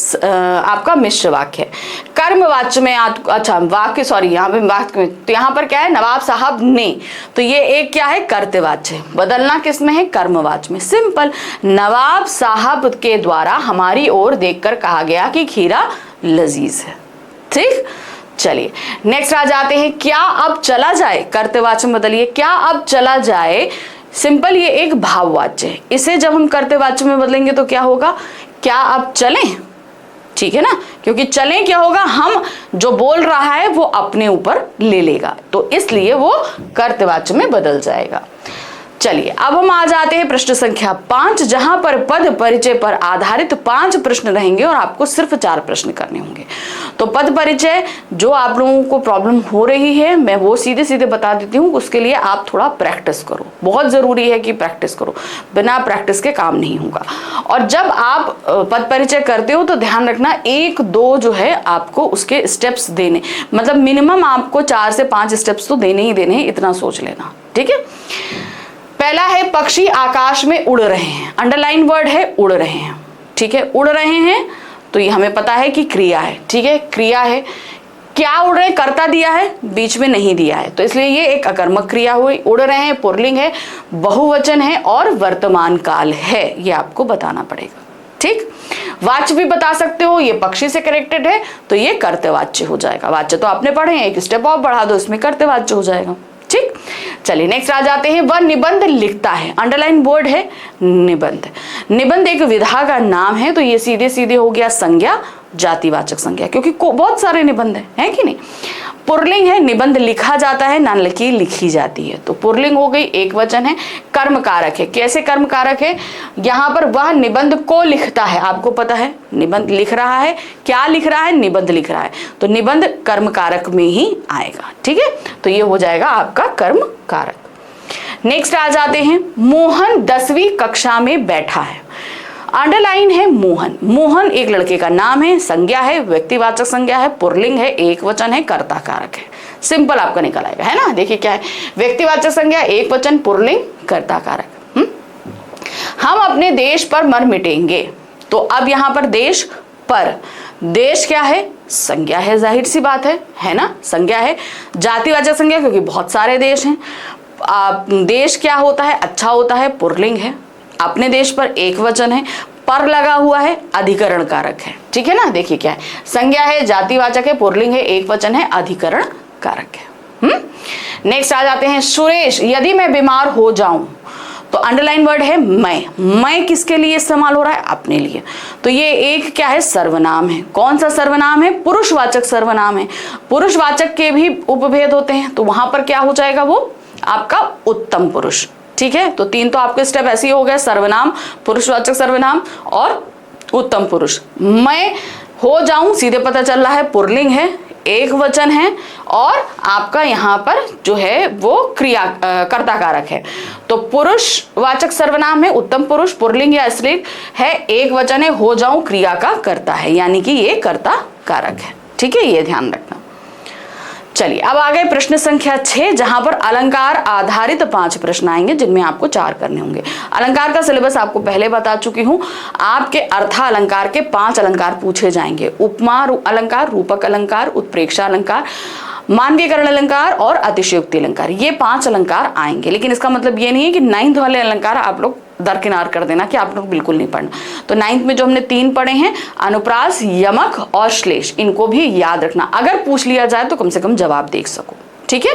आपका मिश्र वाक्य है। कर्मवाच्य में अच्छा वाक्य, सॉरी यहाँ पे वाक्य में, तो यहाँ पर क्या है, नवाब साहब ने, तो ये एक क्या है, कर्तव्यवाच्य। बदलना किस में है, कर्मवाच्य में। सिंपल, नवाब साहब के द्वारा हमारी ओर देखकर कहा गया कि खीरा लजीज है। ठीक, चलिए नेक्स्ट आ जाते हैं, क्या अब चला जाए, कर्तव्यवाच्य में बदलिए। क्या अब चला जाए सिंपल ये एक भाववाच्य है। इसे जब हम कर्तवाच्य में बदलेंगे तो क्या होगा, क्या आप चलें, ठीक है ना, क्योंकि चलें क्या होगा, हम जो बोल रहा है वो अपने ऊपर ले लेगा, तो इसलिए वो कर्तवाच्य में बदल जाएगा। चलिए अब हम आ जाते हैं प्रश्न संख्या 5, जहां पर पद परिचय पर आधारित 5 प्रश्न रहेंगे और आपको सिर्फ 4 प्रश्न करने होंगे। तो पद परिचय जो आप लोगों को प्रॉब्लम हो रही है मैं वो सीधे सीधे बता देती हूँ, उसके लिए आप थोड़ा प्रैक्टिस करो, बहुत जरूरी है कि प्रैक्टिस करो, बिना प्रैक्टिस के काम नहीं होगा। और जब आप पद परिचय करते हो तो ध्यान रखना 1-2 जो है आपको उसके स्टेप्स देने, मतलब मिनिमम आपको 4 से 5 स्टेप्स तो देने ही देने हैं, इतना सोच लेना, ठीक है। पहला है पक्षी आकाश में उड़ रहे हैं, अंडरलाइन वर्ड है उड़ रहे हैं, ठीक है। उड़ रहे हैं तो ये हमें पता है कि क्रिया है, ठीक है, क्रिया है। क्या उड़ रहे हैं, कर्ता दिया है, बीच में नहीं दिया है, तो इसलिए ये एक अकर्मक क्रिया हुई। उड़ रहे हैं पुल्लिंग है, बहुवचन है और वर्तमान काल है, ये आपको बताना पड़ेगा, ठीक। वाच्य भी बता सकते हो, ये पक्षी से कनेक्टेड है तो ये कर्तवाच्य हो जाएगा। वाच्य तो आपने पढ़े हैं, एक स्टेप और बढ़ा दो, इसमें कर्तवाच्य हो जाएगा, ठीक। चलिए नेक्स्ट आ जाते हैं, वह निबंध लिखता है, अंडरलाइन वर्ड है निबंध। निबंध एक विधा का नाम है, तो ये सीधे सीधे हो गया संज्ञा, जातिवाचक संज्ञा, क्योंकि बहुत सारे निबंध है कि नहीं। पुल्लिंग है, निबंध लिखा जाता है, नान लिखी लिखी जाती है, तो पुल्लिंग हो गई, एक वचन है। कर्म कारक है, कैसे कर्म कारक है, यहाँ पर वह निबंध को लिखता है, आपको पता है निबंध लिख रहा है, क्या लिख रहा है, निबंध लिख रहा है, तो निबंध कर्म कारक में ही आएगा, ठीक है, तो ये हो जाएगा आपका कर्म कारक। नेक्स्ट आ जाते हैं, मोहन 10वीं कक्षा में बैठा है, अंडरलाइन है मोहन। मोहन एक लड़के का नाम है, संज्ञा है, व्यक्तिवाचक संज्ञा है, पुल्लिंग है, एक वचन है, कर्ता कारक है। सिंपल आपका निकल आएगा, है ना। देखिए क्या है, व्यक्तिवाचक संज्ञा, एक वचन, पुल्लिंग, कर्ता कारक। हम अपने देश पर मर मिटेंगे, तो अब यहां पर देश पर, देश क्या है, संज्ञा है, जाहिर सी बात है ना, संज्ञा है। जातिवाचक संज्ञा क्योंकि बहुत सारे देश हैं। देश क्या होता है, अच्छा होता है, पुल्लिंग है। अपने देश पर एक वचन है, पर लगा हुआ है, अधिकरण कारक है, ठीक है ना। देखिए क्या है, संज्ञा है, जातिवाचक है, पुल्लिंग है, एक वचन है, अधिकरण कारक है। नेक्स्ट आ जाते हैं, सुरेश यदि मैं बीमार हो जाऊं, तो अंडरलाइन वर्ड है मैं किसके लिए इस्तेमाल हो रहा है, अपने लिए, तो ये एक क्या है, सर्वनाम है। कौन सा सर्वनाम है, पुरुषवाचक सर्वनाम है। पुरुषवाचक के भी उपभेद होते हैं, तो वहां पर क्या हो जाएगा, वो आपका उत्तम पुरुष, ठीक है। तो 3 तो आपके स्टेप ऐसे ही हो गए, सर्वनाम, पुरुषवाचक सर्वनाम और उत्तम पुरुष। मैं हो जाऊं सीधे पता चल रहा है, पुल्लिंग है, एक वचन है, और आपका यहाँ पर जो है वो क्रिया कर्ता कारक है। तो पुरुषवाचक सर्वनाम है, उत्तम पुरुष, पुल्लिंग या स्त्रीलिंग है, एक वचन है, हो जाऊं क्रिया का कर्ता है, यानी कि ये कर्ता कारक है, ठीक है, ये ध्यान रखना। चलिए अब आ गए प्रश्न संख्या 6, जहां पर अलंकार आधारित 5 प्रश्न आएंगे, जिनमें आपको 4 करने होंगे। अलंकार का सिलेबस आपको पहले बता चुकी हूं, आपके अर्था अलंकार के 5 अलंकार पूछे जाएंगे, उपमा अलंकार, रूपक अलंकार, उत्प्रेक्षा अलंकार, मानवीयकरण अलंकार और अतिशयोक्ति अलंकार, ये 5 अलंकार आएंगे। लेकिन इसका मतलब ये नहीं है कि 9th वाले अलंकार आप लोग दरकिनार कर देना कि आप लोग बिल्कुल नहीं पढ़ना। तो 9th में जो हमने 3 पढ़े हैं, अनुप्रास, यमक और श्लेष, इनको भी याद रखना, अगर पूछ लिया जाए तो कम से कम जवाब देख सको, ठीक है।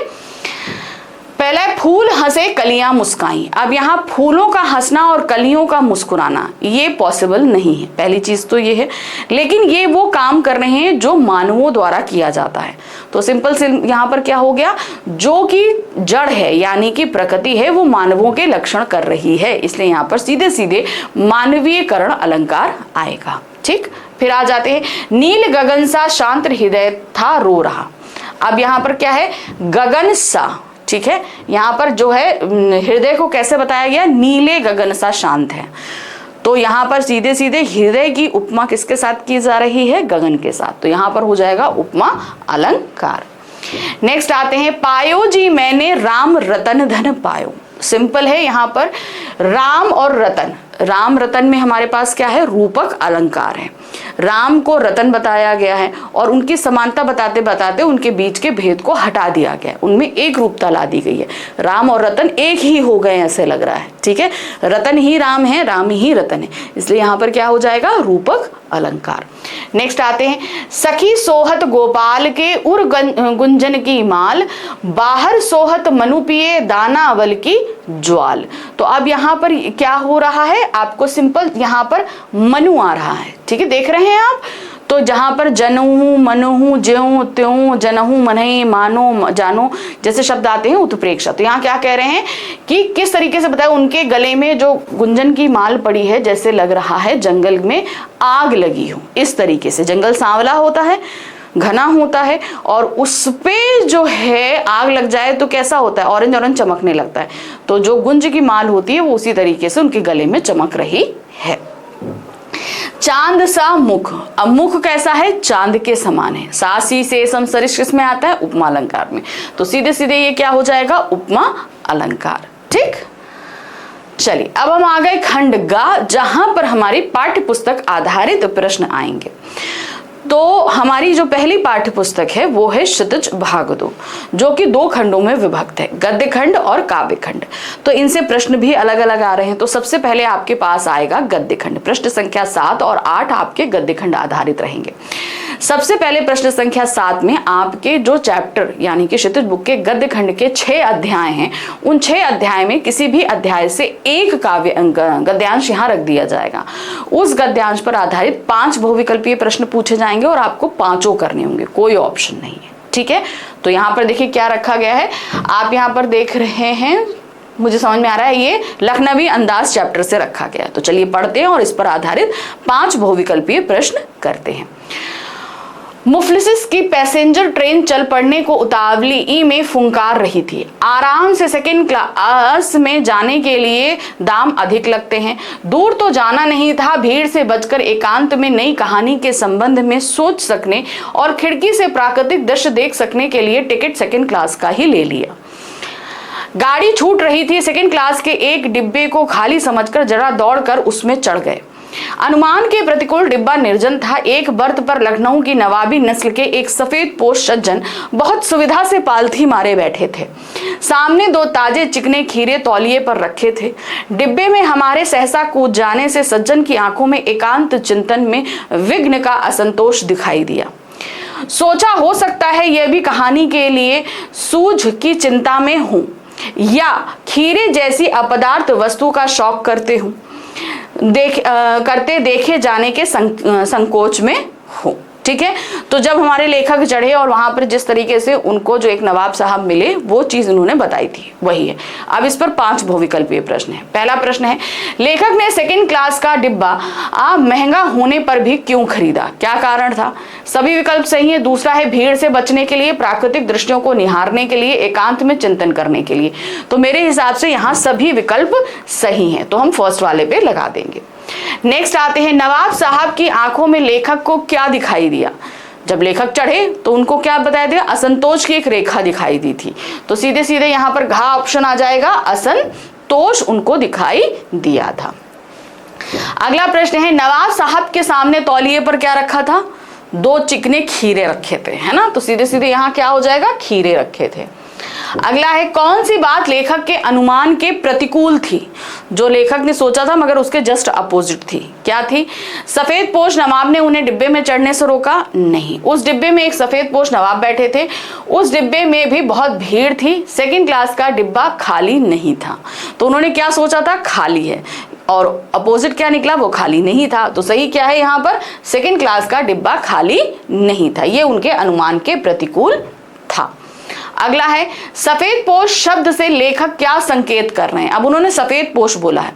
पहला है, फूल हंसे कलियां मुस्काई। अब यहाँ फूलों का हंसना और कलियों का मुस्कुराना ये पॉसिबल नहीं है, पहली चीज तो ये है। लेकिन ये वो काम कर रहे हैं जो मानवों द्वारा किया जाता है, तो सिंपल से यहाँ पर क्या हो गया, जो कि जड़ है यानी कि प्रकृति है, वो मानवों के लक्षण कर रही है, इसलिए यहाँ पर सीधे सीधे मानवीयकरण अलंकार आएगा, ठीक। फिर आ जाते हैं, नील गगन सा शांत हृदय था रो रहा। अब यहाँ पर क्या है, गगन सा, ठीक है, यहाँ पर जो है हृदय को कैसे बताया गया, नीले गगन सा शांत है, तो यहाँ पर सीधे सीधे हृदय की उपमा किसके साथ की जा रही है, गगन के साथ, तो यहाँ पर हो जाएगा उपमा अलंकार। नेक्स्ट आते हैं, पायो जी मैंने राम रतन धन पायो। सिंपल है, यहाँ पर राम और रतन, राम रतन में हमारे पास क्या है, रूपक अलंकार है। राम को रतन बताया गया है और उनकी समानता बताते बताते उनके बीच के भेद को हटा दिया गया है, उनमें एक रूपता ला दी गई है। राम और रतन एक ही हो गए ऐसे लग रहा है, ठीक है, रतन ही राम है, राम ही रतन है, इसलिए यहां पर क्या हो जाएगा, रूपक अलंकार। नेक्स्ट आते हैं, सखी सोहत गोपाल के उर गुंजन की माल, बाहर सोहत मनु पिए दाना अवल की ज्वाल। तो अब यहाँ पर क्या हो रहा है, आपको सिंपल यहाँ पर मनु आ रहा है, ठीक है, देख रहे हैं आप। तो जहां पर जनहू मनहू ज्यों त्यों जनहू मनहि मानो जानो जैसे शब्द आते हैं उत्प्रेक्षा, तो यहाँ क्या कह रहे हैं कि किस तरीके से बताया, उनके गले में जो गुंजन की माल पड़ी है जैसे लग रहा है जंगल में आग लगी हो, इस तरीके से। जंगल सांवला होता है, घना होता है, और उस पे जो है आग लग जाए तो कैसा होता है, ऑरेंज ऑरेंज चमकने लगता है। तो जो गुंज की माल होती है वो उसी तरीके से उनके गले में चमक रही है। चांद सा मुख, अब मुख कैसा है, चांद के समान है। सा सी से सम सरिष्ठ किसमें आता है, उपमा अलंकार में, तो सीधे सीधे ये क्या हो जाएगा, उपमा अलंकार। ठीक, चलिए अब हम आ गए खंड गा, जहां पर हमारी पाठ्य पुस्तक आधारित प्रश्न आएंगे। तो हमारी जो पहली पाठ्य पुस्तक है वो है क्षितिज भागदो, जो कि 2 खंडों में विभक्त है, गद्य खंड और काव्य खंड। तो इनसे प्रश्न भी अलग अलग आ रहे हैं। तो सबसे पहले आपके पास आएगा गद्य खंड, प्रश्न संख्या 7 और 8 आपके गद्य खंड आधारित रहेंगे। सबसे पहले प्रश्न संख्या 7 में आपके जो चैप्टर यानी कि क्षितिज बुक के गद्य खंड के 6 अध्याय हैं, उन 6 अध्याय में किसी भी अध्याय से एक काव्य गद्यांश यहाँ रख दिया जाएगा। उस गद्यांश पर आधारित 5 बहुविकल्पीय प्रश्न पूछे जाएंगे और आपको 5 करने होंगे, कोई ऑप्शन नहीं है। ठीक है, तो यहाँ पर देखिए क्या रखा गया है, आप यहाँ पर देख रहे हैं, मुझे समझ में आ रहा है ये लखनवी अंदाज चैप्टर से रखा गया है। तो चलिए पढ़ते हैं और इस पर आधारित 5 बहुविकल्पीय प्रश्न करते हैं। मुफलिसिस की पैसेंजर ट्रेन चल पड़ने को उतावली ई में फुंकार रही थी। आराम से सेकंड क्लास में जाने के लिए दाम अधिक लगते हैं। दूर तो जाना नहीं था, भीड़ से बचकर एकांत में नई कहानी के संबंध में सोच सकने और खिड़की से प्राकृतिक दृश्य देख सकने के लिए टिकट सेकंड क्लास का ही ले लिया। गाड़ी छूट रही थी, सेकंड क्लास के एक डिब्बे को खाली समझकर जरा दौड़कर उसमें चढ़ गए। अनुमान के प्रतिकूल डिब्बा निर्जन था। एक बर्थ पर लखनऊ की नवाबी नस्ल के एक सफेद पोश सज्जन बहुत सुविधा से पालथी मारे बैठे थे। सामने 2 ताजे चिकने खीरे तौलिए पर रखे थे। डिब्बे में हमारे सहसा कूद जाने से सज्जन की आंखों में एकांत चिंतन में विघ्न का असंतोष दिखाई दिया। सोचा हो सकता है यह भी कहानी के लिए सूझ की चिंता में हूं या खीरे जैसी अपदार्थ वस्तु का शौक करते हूं, करते देखे जाने के संकोच में हो। ठीक है, तो जब हमारे लेखक चढ़े और वहां पर जिस तरीके से उनको जो एक नवाब साहब मिले वो चीज उन्होंने बताई थी वही है। अब इस पर 5 बहुविकल्पीय प्रश्न है। पहला प्रश्न है, लेखक ने सेकंड क्लास का डिब्बा महंगा होने पर भी क्यों खरीदा, क्या कारण था? सभी विकल्प सही है। दूसरा है भीड़ से बचने के लिए, प्राकृतिक दृश्यों को निहारने के लिए, एकांत में चिंतन करने के लिए। तो मेरे हिसाब से यहाँ सभी विकल्प सही हैं, तो हम फर्स्ट वाले पे लगा देंगे। नेक्स्ट आते हैं, नवाब साहब की आंखों में लेखक को क्या दिखाई दिया? जब लेखक चढ़े तो उनको क्या बताया दिया, असंतोष की एक रेखा दिखाई दी थी। तो सीधे सीधे यहाँ पर घा ऑप्शन आ जाएगा, असंतोष उनको दिखाई दिया था। अगला प्रश्न है, नवाब साहब के सामने तौलिए पर क्या रखा था? 2 चिकने खीरे रखे थे, है ना, तो सीधे सीधे यहाँ क्या हो जाएगा, खीरे रखे थे। अगला है, कौन सी बात लेखक के अनुमान के प्रतिकूल थी? जो लेखक ने सोचा था मगर उसके जस्ट अपोजिट थी। क्या थी? सफेद पोश नवाब ने उन्हें डिब्बे में चढ़ने से रोका? नहीं, उस डिब्बे में एक सफेद पोश नवाब बैठे थे। उस डिब्बे में भी बहुत भीड़ थी। सेकंड क्लास का डिब्बा खाली नहीं था। तो उन्होंने क्या सोचा था, खाली है, और अपोजिट क्या निकला, वो खाली नहीं था। तो सही क्या है यहाँ पर, सेकंड क्लास का डिब्बा खाली नहीं था। ये उनके अनुमान के प्रतिकूल था। अगला है, सफेद पोश शब्द से लेखक क्या संकेत कर रहे हैं? अब उन्होंने सफेद पोश बोला है,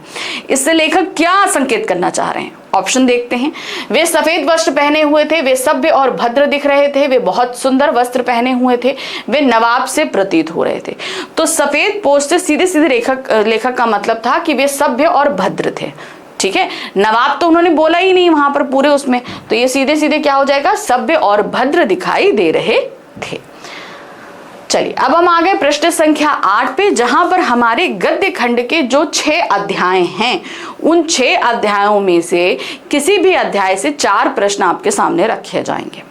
इससे लेखक क्या संकेत करना चाह रहे हैं? ऑप्शन देखते हैं। वे सफेद वस्त्र पहने हुए थे, वे सभ्य और भद्र दिख रहे थे, वे बहुत सुंदर वस्त्र पहने हुए थे, वे नवाब से प्रतीत हो रहे थे। तो सफेद पोश से सीधे सीधे लेखक का मतलब था कि वे सभ्य और भद्र थे। ठीक है, नवाब तो उन्होंने बोला ही नहीं वहां पर पूरे उसमें, तो ये सीधे सीधे क्या हो जाएगा, सभ्य और भद्र दिखाई दे रहे थे। चलिए अब हम आ गए प्रश्न संख्या 8 पे, जहां पर हमारे गद्य खंड के जो 6 अध्याय हैं उन 6 अध्यायों में से किसी भी अध्याय से 4 प्रश्न आपके सामने रखे जाएंगे।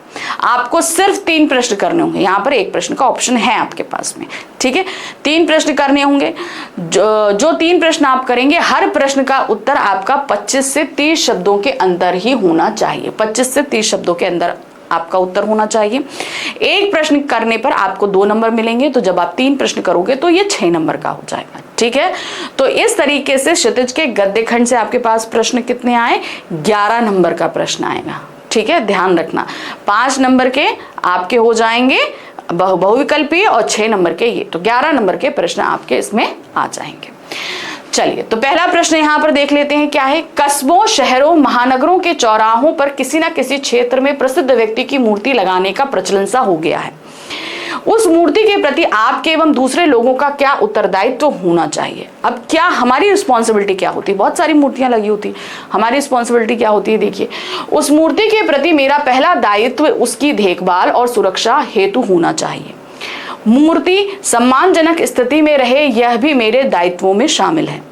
आपको सिर्फ 3 प्रश्न करने होंगे। यहाँ पर 1 प्रश्न का ऑप्शन है आपके पास में, ठीक है। 3 प्रश्न करने होंगे। जो 3 प्रश्न आप करेंगे, हर प्रश्न का उत्तर आपका 25 से 30 शब्दों के अंदर ही होना चाहिए। 25 से 30 शब्दों के अंदर आपका उत्तर होना चाहिए। 1 प्रश्न करने पर आपको 2 नंबर मिलेंगे, तो जब आप 3 प्रश्न करोगे तो ये 6 नंबर का हो जाएगा, ठीक है। तो इस तरीके से क्षितिज के गद्य खंड से आपके पास प्रश्न कितने आए? 11 नंबर का प्रश्न आएगा, ठीक है। ध्यान रखना, 5 नंबर के आपके हो जाएंगे बहुविकल्पीय और 6 नंबर के ये, तो 11 नंबर के प्रश्न आपके इसमें आ जाएंगे। चलिए, तो पहला प्रश्न यहां पर देख लेते हैं क्या है। कस्बों, शहरों, महानगरों के चौराहों पर किसी न किसी क्षेत्र में प्रसिद्ध व्यक्ति की मूर्ति लगाने का प्रचलन सा हो गया है। उस मूर्ति के प्रति आपके एवं दूसरे लोगों का क्या उत्तरदायित्व होना चाहिए? अब क्या हमारी रिस्पॉन्सिबिलिटी क्या होती है? बहुत सारी मूर्तियां लगी होती, हमारी रिस्पॉन्सिबिलिटी क्या होती है? देखिए, उस मूर्ति के प्रति मेरा पहला दायित्व उसकी देखभाल और सुरक्षा हेतु होना चाहिए। मूर्ति सम्मानजनक स्थिति में रहे, यह भी मेरे दायित्वों में शामिल है।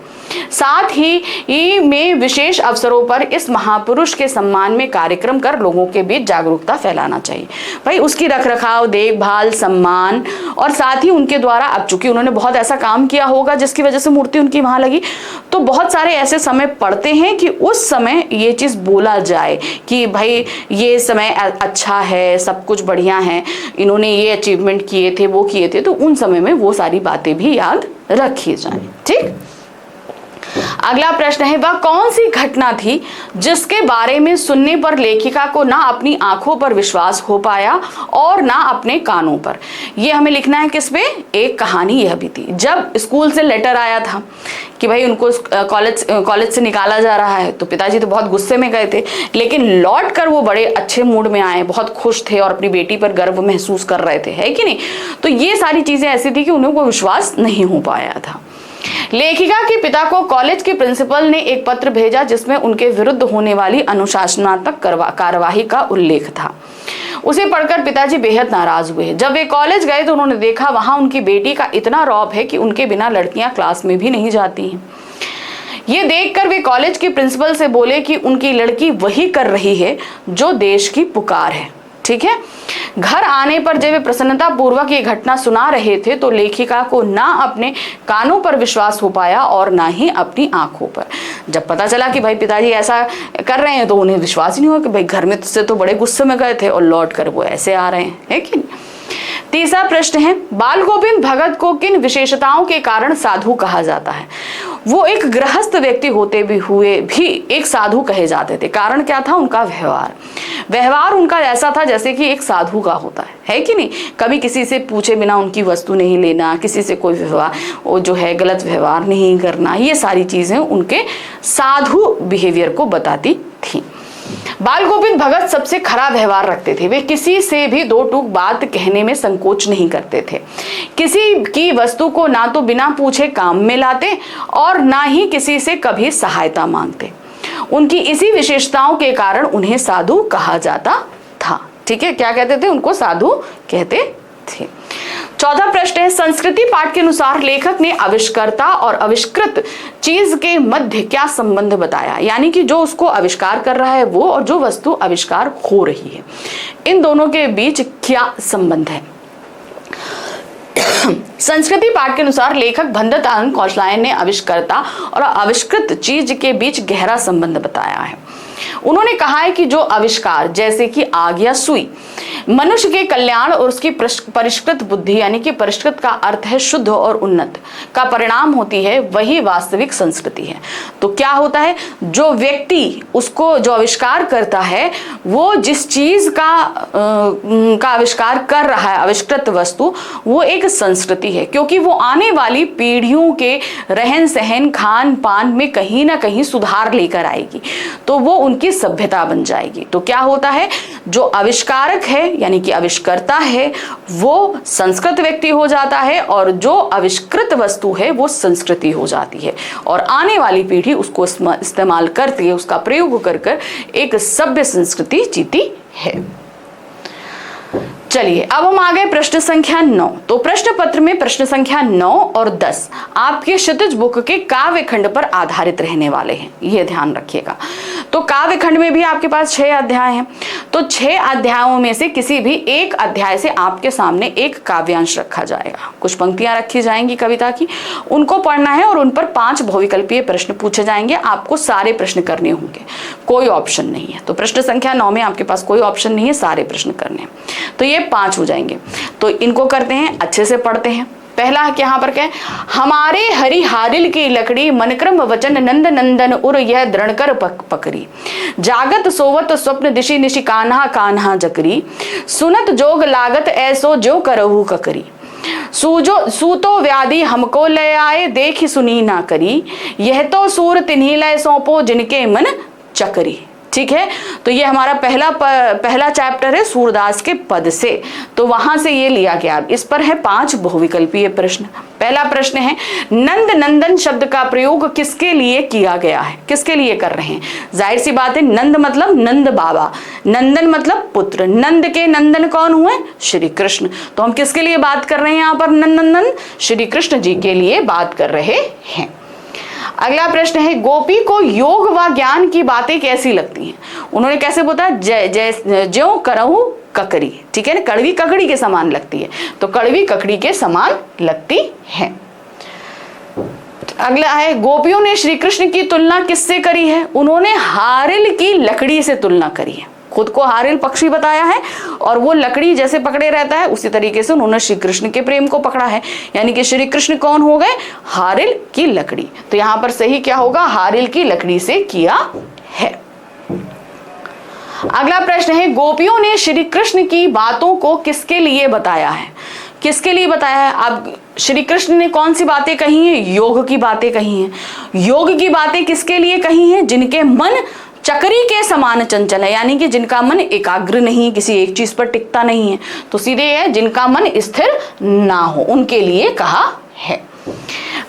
साथ ही में विशेष अवसरों पर इस महापुरुष के सम्मान में कार्यक्रम कर लोगों के बीच जागरूकता फैलाना चाहिए। भाई, उसकी रखरखाव, देखभाल, सम्मान, और साथ ही उनके द्वारा, अब चूंकि उन्होंने बहुत ऐसा काम किया होगा जिसकी वजह से मूर्ति उनकी वहां लगी, तो बहुत सारे ऐसे समय पड़ते हैं कि उस समय ये चीज बोला जाए कि भाई ये समय अच्छा है, सब कुछ बढ़िया है, इन्होंने ये अचीवमेंट किए थे, वो किए थे, तो उन समय में वो सारी बातें भी याद रखी जाए, ठीक। अगला प्रश्न है, वह कौन सी घटना थी जिसके बारे में सुनने पर लेखिका को ना अपनी आंखों पर विश्वास हो पाया और ना अपने कानों पर? यह हमें लिखना है किस पे? एक कहानी यह भी थी। जब स्कूल से लेटर आया था कि भाई उनको कॉलेज से निकाला जा रहा है, तो पिताजी तो बहुत गुस्से में गए थे, लेकिन लौट कर वो बड़े अच्छे मूड में आए, बहुत खुश थे और अपनी बेटी पर गर्व महसूस कर रहे थे, है कि नहीं? तो ये सारी चीजें ऐसी थी कि उन्हें कोई विश्वास नहीं हो पाया था। लेखिका के पिता को कॉलेज के प्रिंसिपल ने एक पत्र भेजा जिसमें उनके विरुद्ध होने वाली अनुशासनात्मक कार्यवाही का उल्लेख था। उसे पढ़कर पिताजी बेहद नाराज हुए। जब वे कॉलेज गए तो उन्होंने देखा वहां उनकी बेटी का इतना रौब है कि उनके बिना लड़कियां क्लास में भी नहीं जाती हैं। ये देखकर वे कॉलेज के प्रिंसिपल से बोले कि उनकी लड़की वही कर रही है जो देश की पुकार है, ठीक है। घर आने पर जब वे प्रसन्नता पूर्वक ये घटना सुना रहे थे तो लेखिका को ना अपने कानों पर विश्वास हो पाया और ना ही अपनी आंखों पर। जब पता चला कि भाई पिताजी ऐसा कर रहे हैं तो उन्हें विश्वास ही नहीं हुआ कि भाई घर में से तो बड़े गुस्से में गए थे और लौट कर वो ऐसे आ रहे हैं, है कि नहीं। तीसरा प्रश्न है, बाल गोविंद भगत को किन विशेषताओं के कारण साधु कहा जाता है? वो एक गृहस्थ व्यक्ति होते हुए भी एक साधु कहे जाते थे। कारण क्या था? उनका व्यवहार उनका ऐसा था जैसे कि एक साधु का होता है कि नहीं। कभी किसी से पूछे बिना उनकी वस्तु नहीं लेना, किसी से कोई व्यवहार वो जो है गलत व्यवहार नहीं करना, ये सारी चीजें उनके साधु बिहेवियर को बताती थी। बाल गोविंद भगत सबसे खरा व्यवहार रखते थे। वे किसी से भी 2 टूक बात कहने में संकोच नहीं करते थे। किसी की वस्तु को ना तो बिना पूछे काम में लाते और ना ही किसी से कभी सहायता मांगते। उनकी इसी विशेषताओं के कारण उन्हें साधु कहा जाता था, ठीक है। क्या कहते थे? उनको साधु कहते थे। चौथा प्रश्न है, संस्कृति पाठ के अनुसार लेखक ने आविष्कर्ता और आविष्कृत चीज के मध्य क्या संबंध बताया? यानी कि जो उसको आविष्कार कर रहा है वो और जो वस्तु आविष्कार हो रही है, इन दोनों के बीच क्या संबंध है? संस्कृति पाठ के अनुसार लेखक भंदत आनंद कौशलायन ने आविष्कर्ता और आविष्कृत चीज के बीच गहरा संबंध बताया है। उन्होंने कहा है कि जो आविष्कार जैसे कि आग या सुई मनुष्य के कल्याण और उसकी परिष्कृत बुद्धि, यानी कि परिष्कृत का अर्थ है शुद्ध और उन्नत, का परिणाम होती है, वही वास्तविक संस्कृति है। तो क्या होता है? जो व्यक्ति उसको जो आविष्कार करता है वो जिस चीज का आविष्कार कर रहा है, आविष्कृत वस्तु, वो एक संस्कृति है, क्योंकि वो आने वाली पीढ़ियों के रहन सहन खान पान में कहीं ना कहीं सुधार लेकर आएगी, तो वो उनकी सभ्यता बन जाएगी। तो क्या होता है? जो आविष्कारक है यानी कि आविष्कर्ता है वो संस्कृत व्यक्ति हो जाता है और जो आविष्कृत वस्तु है वो संस्कृति हो जाती है, और आने वाली पीढ़ी उसको इस्तेमाल करती है, उसका प्रयोग कर एक सभ्य संस्कृति जीती है। चलिए अब हम आ गए प्रश्न संख्या 9। तो प्रश्न पत्र में प्रश्न संख्या 9 और 10 आपके क्षितिज बुक के काव्य खंड पर आधारित रहने वाले हैं, ये ध्यान रखिएगा। तो काव्य खंड में भी आपके पास 6 अध्याय हैं। तो 6 अध्यायों में से किसी भी एक अध्याय से आपके सामने एक काव्यांश रखा जाएगा, कुछ पंक्तियां रखी जाएंगी कविता की, उनको पढ़ना है और उन पर 5 बहुविकल्पीय प्रश्न पूछे जाएंगे। आपको सारे प्रश्न करने होंगे, कोई ऑप्शन नहीं है। तो प्रश्न संख्या 9 में आपके पास कोई ऑप्शन नहीं है, सारे प्रश्न करने हैं। तो ये 5 हो जाएंगे। तो इनको करते हैं, अच्छे से पढ़ते हैं। पहला यहाँ पर क्या है, हमारे हरि हारिल की लकड़ी मनक्रम वचन नंद नंदन उर यह दृढ़कर पकड़ी, जागत सोवत स्वप्न दिशि निशि कान्हा कान्हा जकरी, सुनत जोग लागत ऐसो जो करहु ककरी, सूतो व्याधि हमको ले आए देखी सुनी ना करी, यह तो सूर तिन्ही लय सौंपो जिनके मन चकरी। ठीक है, तो ये हमारा पहला चैप्टर है सूरदास के पद से, तो वहां से ये लिया गया। इस पर है 5 बहुविकल्पीय प्रश्न। पहला प्रश्न है, नंद नंदन शब्द का प्रयोग किसके लिए किया गया है, किसके लिए कर रहे हैं? जाहिर सी बात है, नंद मतलब नंद बाबा, नंदन मतलब पुत्र, नंद के नंदन कौन हुए? श्री कृष्ण। तो हम किसके लिए बात कर रहे हैं यहाँ पर? नंदन श्री कृष्ण जी के लिए बात कर रहे हैं। अगला प्रश्न है, गोपी को योग व ज्ञान की बातें कैसी लगती हैं? उन्होंने कैसे बताया? ज्यों करहु ककड़ी। ठीक है ना, कड़वी ककड़ी के समान लगती है, तो कड़वी ककड़ी के समान लगती है। अगला है, गोपियों ने श्री कृष्ण की तुलना किससे करी है? उन्होंने हारिल की लकड़ी से तुलना करी है। खुद को हारिल पक्षी बताया है और वो लकड़ी जैसे पकड़े रहता है उसी तरीके से उन्होंने श्री कृष्ण के प्रेम को पकड़ा है, यानी कि श्री कृष्ण कौन हो गए? हारिल की लकड़ी। तो यहां पर सही क्या होगा? हारिल की लकड़ी से किया है। अगला प्रश्न है, गोपियों ने श्री कृष्ण की बातों को किसके लिए बताया है? किसके लिए बताया है? अब श्री कृष्ण ने कौन सी बातें कही हैं? योग की बातें कही हैं। योग की बातें किसके लिए कही हैं? जिनके मन चक्री के समान चंचल है, यानी कि जिनका मन एकाग्र नहीं, किसी एक चीज पर टिकता नहीं है। तो सीधे है, जिनका मन स्थिर ना हो, उनके लिए कहा है।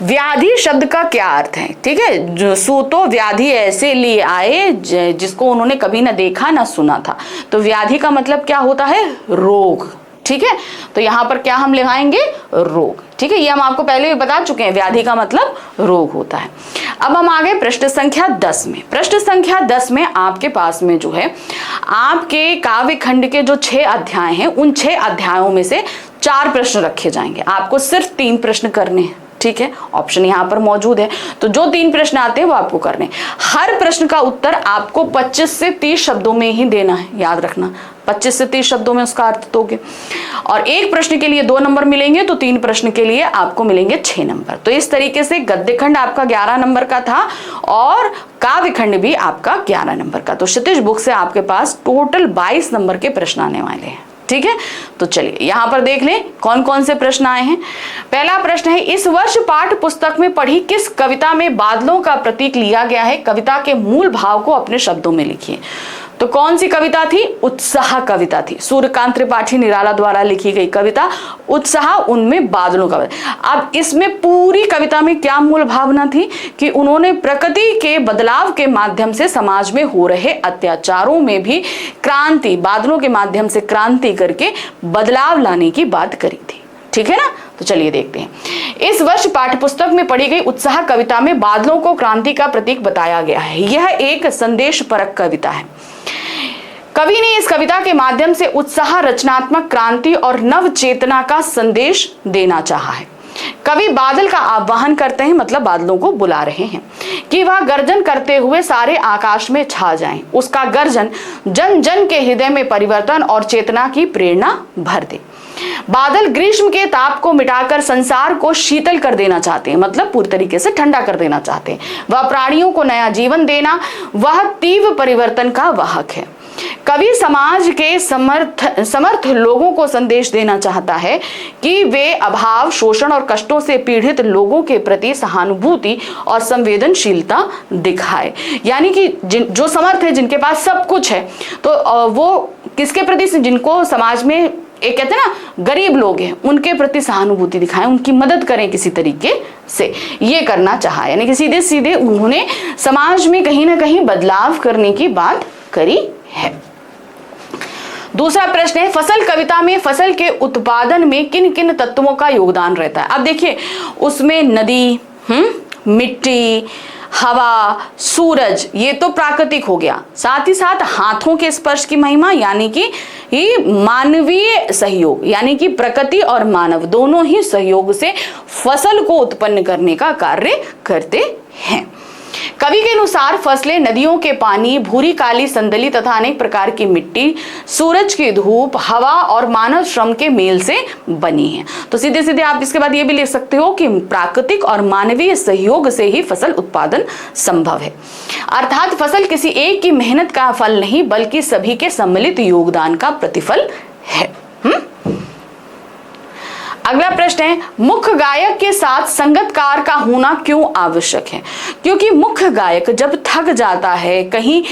व्याधि शब्द का क्या अर्थ है? ठीक है, जो सूतो व्याधि ऐसे लिए आए जिसको उन्होंने कभी ना देखा ना सुना था। तो व्याधि का मतलब क्या होता है? रोग। ठीक है, तो यहां पर क्या हम लगाएंगे? रोग। ठीक है, ये हम आपको पहले भी बता चुके हैं, व्याधि का मतलब रोग होता है। अब हम आ गए प्रश्न संख्या 10 में। प्रश्न संख्या 10 में आपके पास में जो है, आपके काव्य खंड के जो 6 अध्याय हैं, उन 6 अध्यायों में से 4 प्रश्न रखे जाएंगे। आपको सिर्फ 3 प्रश्न करने हैं। ठीक है, ऑप्शन यहाँ पर मौजूद है, तो जो 3 प्रश्न आते हैं वो आपको करने। हर प्रश्न का उत्तर आपको 25 से 30 शब्दों में ही देना है, याद रखना। 25 से 30 शब्दों में उसका अर्थ दोगे, और एक प्रश्न के लिए 2 नंबर मिलेंगे, तो 3 प्रश्न के लिए आपको मिलेंगे 6 नंबर। तो इस तरीके से गद्य खंड आपका 11 नंबर का था और काव्य खंड भी आपका 11 नंबर का। तो क्षितिज बुक से आपके पास टोटल 22 नंबर के प्रश्न आने वाले हैं। ठीक है, तो चलिए यहां पर देख लें कौन कौन से प्रश्न आए हैं। पहला प्रश्न है, इस वर्ष पाठ्य पुस्तक में पढ़ी किस कविता में बादलों का प्रतीक लिया गया है? कविता के मूल भाव को अपने शब्दों में लिखिए। तो कौन सी कविता थी? उत्साह कविता थी, सूर्यकांत त्रिपाठी निराला द्वारा लिखी गई कविता उत्साह, उनमें बादलों का। अब इसमें पूरी कविता में क्या मूल भावना थी कि उन्होंने प्रकृति के बदलाव के माध्यम से समाज में हो रहे अत्याचारों में भी क्रांति, बादलों के माध्यम से क्रांति करके बदलाव लाने की बात करी थी। ठीक है ना, तो चलिए देखते हैं। इस वर्ष पाठ्यपुस्तक में पढ़ी गई उत्साह कविता में बादलों को क्रांति का प्रतीक बताया गया है। यह एक संदेश परक कविता है। कवि ने इस कविता के माध्यम से उत्साह, रचनात्मक क्रांति और नव चेतना का संदेश देना चाहा है। कवि बादल का आह्वान करते हैं, मतलब बादलों को बुला रहे हैं कि वह गर्जन करते हुए सारे आकाश में छा जाएं। उसका गर्जन जन जन के हृदय में परिवर्तन और चेतना की प्रेरणा भर दे। बादल ग्रीष्म के ताप को मिटाकर संसार को शीतल कर देना चाहते हैं, मतलब पूरी तरीके से ठंडा कर देना चाहते हैं। वह प्राणियों को नया जीवन देना, वह तीव्र परिवर्तन का वाहक है। कवि समाज के समर्थ लोगों को संदेश देना चाहता है कि वे अभाव, शोषण और कष्टों से पीड़ित लोगों के प्रति सहानुभूति और संवेदनशीलता दिखाए। यानी कि जो समर्थ है, जिनके पास सब कुछ है, तो वो किसके प्रति? जिनको समाज में एक कहते हैं ना गरीब लोग हैं, उनके प्रति सहानुभूति दिखाएं, उनकी मदद करें किसी तरीके से, ये करना चाहा। यानी कि सीधे सीधे उन्होंने समाज में कहीं ना कहीं बदलाव करने की बात करी है। दूसरा प्रश्न है, फसल कविता में फसल के उत्पादन में किन किन तत्वों का योगदान रहता है? अब देखिए उसमें नदी, मिट्टी, हवा, सूरज, ये तो प्राकृतिक हो गया, साथ ही साथ हाथों के स्पर्श की महिमा, यानी कि मानवीय सहयोग, यानी कि प्रकृति और मानव दोनों ही सहयोग से फसल को उत्पन्न करने का कार्य करते हैं। कवि के अनुसार फसलें नदियों के पानी, भूरी काली संदली तथा अनेक प्रकार की मिट्टी, सूरज की धूप, हवा और मानव श्रम के मेल से बनी है। तो सीधे सीधे आप इसके बाद ये भी लिख सकते हो कि प्राकृतिक और मानवीय सहयोग से ही फसल उत्पादन संभव है। अर्थात फसल किसी एक की मेहनत का फल नहीं बल्कि सभी के सम्मिलित योगदान का प्रतिफल है। अगला प्रश्न है, मुख्य गायक के साथ संगतकार का होना क्यों आवश्यक है? क्योंकि मुख्य गायक जब थक जाता है, कहीं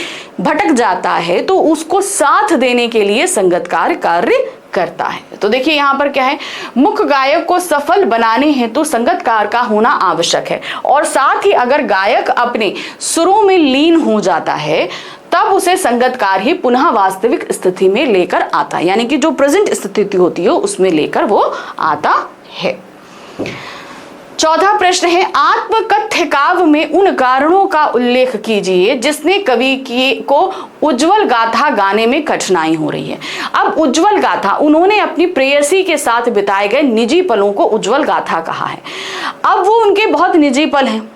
भटक जाता है, तो उसको साथ देने के लिए संगतकार कार्य करता है। तो देखिए यहाँ पर क्या है, मुख्य गायक को सफल बनाने हेतु संगतकार का होना आवश्यक है, और साथ ही अगर गायक अपने सुरों में लीन हो जाता है तब उसे संगतकार ही पुनः वास्तविक स्थिति में लेकर आता है, यानी कि जो प्रेजेंट स्थिति होती है उसमें लेकर वो आता है। चौथा प्रश्न है, आत्मकथ्य काव्य में उन कारणों का उल्लेख कीजिए जिसने कवि को उज्जवल गाथा गाने में कठिनाई हो रही है। अब उज्जवल गाथा, उन्होंने अपनी प्रेयसी के साथ बिताए गए निजी पलों को उज्जवल गाथा कहा है। अब वो उनके बहुत निजी पल हैं,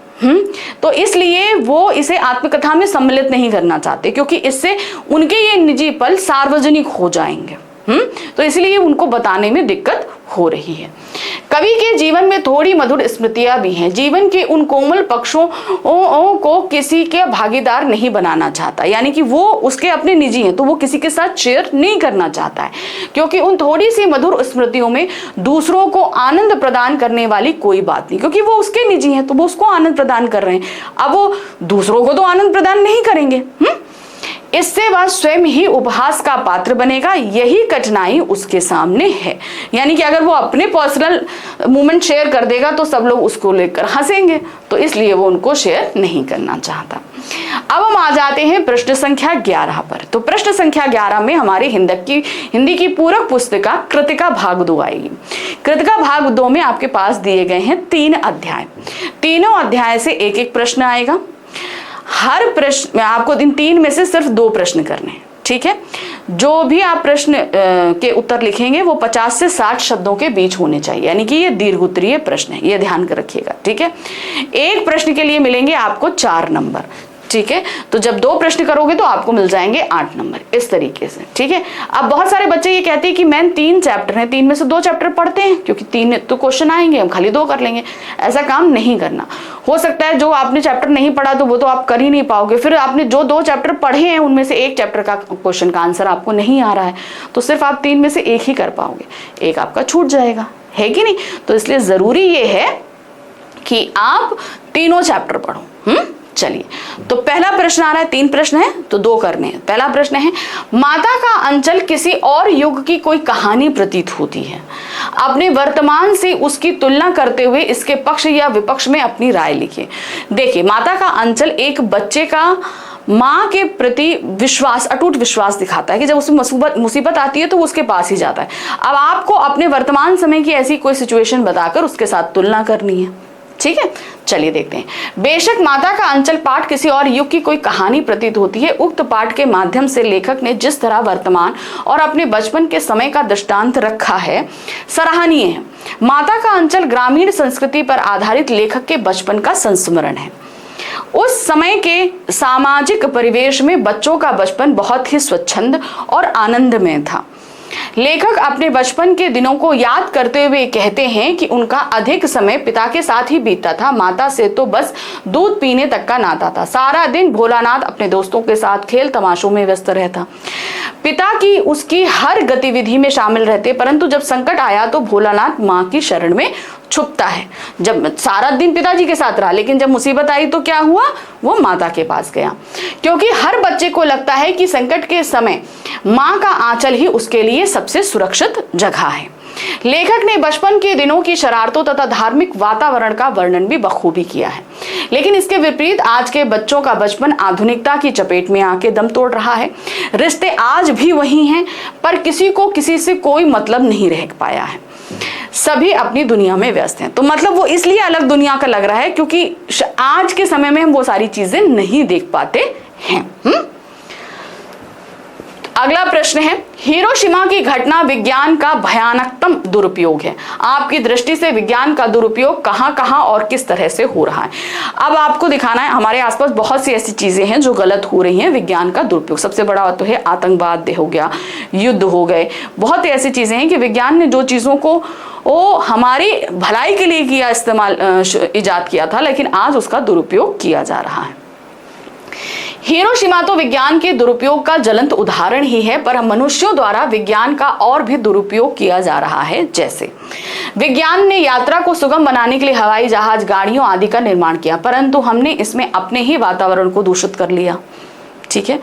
तो इसलिए वो इसे आत्मकथा में सम्मिलित नहीं करना चाहते, क्योंकि इससे उनके ये निजी पल सार्वजनिक हो जाएंगे। तो इसलिए उनको बताने में दिक्कत हो रही है। कवि के जीवन में थोड़ी मधुर स्मृतियां भी हैं। जीवन के उन कोमल पक्षों को किसी के भागीदार नहीं बनाना चाहता, यानी कि वो उसके अपने निजी हैं तो वो किसी के साथ शेयर नहीं करना चाहता है, क्योंकि उन थोड़ी सी मधुर स्मृतियों में दूसरों को आनंद प्रदान करने वाली कोई बात नहीं, क्योंकि वो उसके निजी हैं तो वो उसको आनंद प्रदान कर रहे हैं। अब वो दूसरों को तो आनंद प्रदान नहीं करेंगे, इससे वह स्वयं ही उपहास का पात्र बनेगा। यही कठिनाई उसके सामने है, यानी कि अगर वो अपने पर्सनल मोमेंट शेयर कर देगा तो सब लोग उसको लेकर हंसेंगे, तो इसलिए वो उनको शेयर नहीं करना चाहता। अब हम आ जाते हैं प्रश्न संख्या 11 पर। तो प्रश्न संख्या 11 में हमारी हिंदी की पूरक पुस्तिका कृतिका भाग 2 आएगी। कृतिका भाग 2 में आपके पास दिए गए हैं 3 अध्याय, तीनों अध्याय से एक एक प्रश्न आएगा। हर प्रश्न आपको इन 3 में से सिर्फ 2 प्रश्न करने हैं, ठीक है। जो भी आप प्रश्न के उत्तर लिखेंगे वो 50 से 60 शब्दों के बीच होने चाहिए, यानी कि ये दीर्घ उत्तरीय प्रश्न है, ये ध्यान कर रखिएगा, ठीक है। एक प्रश्न के लिए मिलेंगे आपको 4 नंबर, ठीक है। तो जब 2 प्रश्न करोगे तो आपको मिल जाएंगे 8 नंबर, इस तरीके से, ठीक है। अब बहुत सारे बच्चे ये कहते हैं कि मैम 3 चैप्टर हैं, 3 में से 2 चैप्टर पढ़ते हैं, क्योंकि 3 तो क्वेश्चन आएंगे, हम खाली 2 कर लेंगे। ऐसा काम नहीं करना। हो सकता है जो आपने चैप्टर नहीं पढ़ा तो वो तो आप कर ही नहीं पाओगे, फिर आपने जो 2 चैप्टर पढ़े हैं उनमें से एक चैप्टर का क्वेश्चन का आंसर आपको नहीं आ रहा है, तो सिर्फ आप 3 में से एक ही कर पाओगे, एक आपका छूट जाएगा, है कि नहीं। तो इसलिए जरूरी ये है कि आप तीनों चैप्टर पढ़ो। चलिए, तो पहला प्रश्न आ रहा है, 3 प्रश्न है तो 2 करने हैं। पहला प्रश्न है, माता का अंचल किसी और युग की कोई कहानी प्रतीत होती है। अपने वर्तमान से उसकी तुलना करते हुए इसके पक्ष या विपक्ष में अपनी राय लिखिए। देखिए, माता का अंचल एक बच्चे का माँ के प्रति विश्वास, अटूट विश्वास दिखाता है कि जब उसे मुसीबत आती है तो वो उसके पास ही जाता है। अब आपको अपने वर्तमान समय की ऐसी कोई सिचुएशन बताकर उसके साथ तुलना करनी है, ठीक है। चलिए देखते हैं। बेशक माता का अंचल पाठ किसी और युग की कोई कहानी प्रतीत होती है। उक्त पाठ के माध्यम से लेखक ने जिस तरह वर्तमान और अपने बचपन के समय का दृष्टांत रखा है, सराहनीय है। माता का अंचल ग्रामीण संस्कृति पर आधारित लेखक के बचपन का संस्मरण है। उस समय के सामाजिक परिवेश में बच्चों का बचपन बहुत ही स्वच्छंद और आनंदमय था। लेखक अपने बचपन के दिनों को याद करते हुए कहते हैं कि उनका अधिक समय पिता के साथ ही बीतता था। माता से तो बस दूध पीने तक का नाता था। सारा दिन भोलानाथ अपने दोस्तों के साथ खेल तमाशों में व्यस्त रहता। पिता की उसकी हर गतिविधि में शामिल रहते, परंतु जब संकट आया तो भोलानाथ माँ की शरण में छुपता है। जब सारा दिन पिताजी के साथ रहा, लेकिन जब मुसीबत आई तो क्या हुआ, वो माता के पास गया, क्योंकि हर बच्चे को लगता है कि संकट के समय माँ का आंचल ही उसके लिए सबसे सुरक्षित जगह है। लेखक ने बचपन के दिनों की शरारतों तथा धार्मिक वातावरण का वर्णन भी बखूबी किया है। लेकिन इसके विपरीत आज के बच्चों का बचपन आधुनिकता की चपेट में आके दम तोड़ रहा है। रिश्ते आज भी वही हैं, पर किसी को किसी से कोई मतलब नहीं रह पाया है। सभी अपनी दुनिया में व्यस्त हैं। तो मतलब वो इसलिए अलग दुनिया का लग रहा है क्योंकि आज के समय में हम वो सारी चीजें नहीं देख पाते हैं। अगला प्रश्न है, हिरोशिमा की घटना विज्ञान का भयानकतम दुरुपयोग है। आपकी दृष्टि से विज्ञान का दुरुपयोग कहां कहां और किस तरह से हो रहा है? अब आपको दिखाना है हमारे आसपास बहुत सी ऐसी चीजें हैं जो गलत हो रही हैं। विज्ञान का दुरुपयोग सबसे बड़ा तो है आतंकवाद हो गया, युद्ध हो गए, बहुत ऐसी चीजें हैं कि विज्ञान ने जो चीजों को हमारी भलाई के लिए किया, इजाद किया था, लेकिन आज उसका दुरुपयोग किया जा रहा है। हिरोशिमा तो विज्ञान के दुरुपयोग का ज्वलंत उदाहरण ही है, पर मनुष्यों द्वारा विज्ञान का और भी दुरुपयोग किया जा रहा है। जैसे विज्ञान ने यात्रा को सुगम बनाने के लिए हवाई जहाज, गाड़ियों आदि का निर्माण किया, परंतु हमने इसमें अपने ही वातावरण को दूषित कर लिया। ठीक है,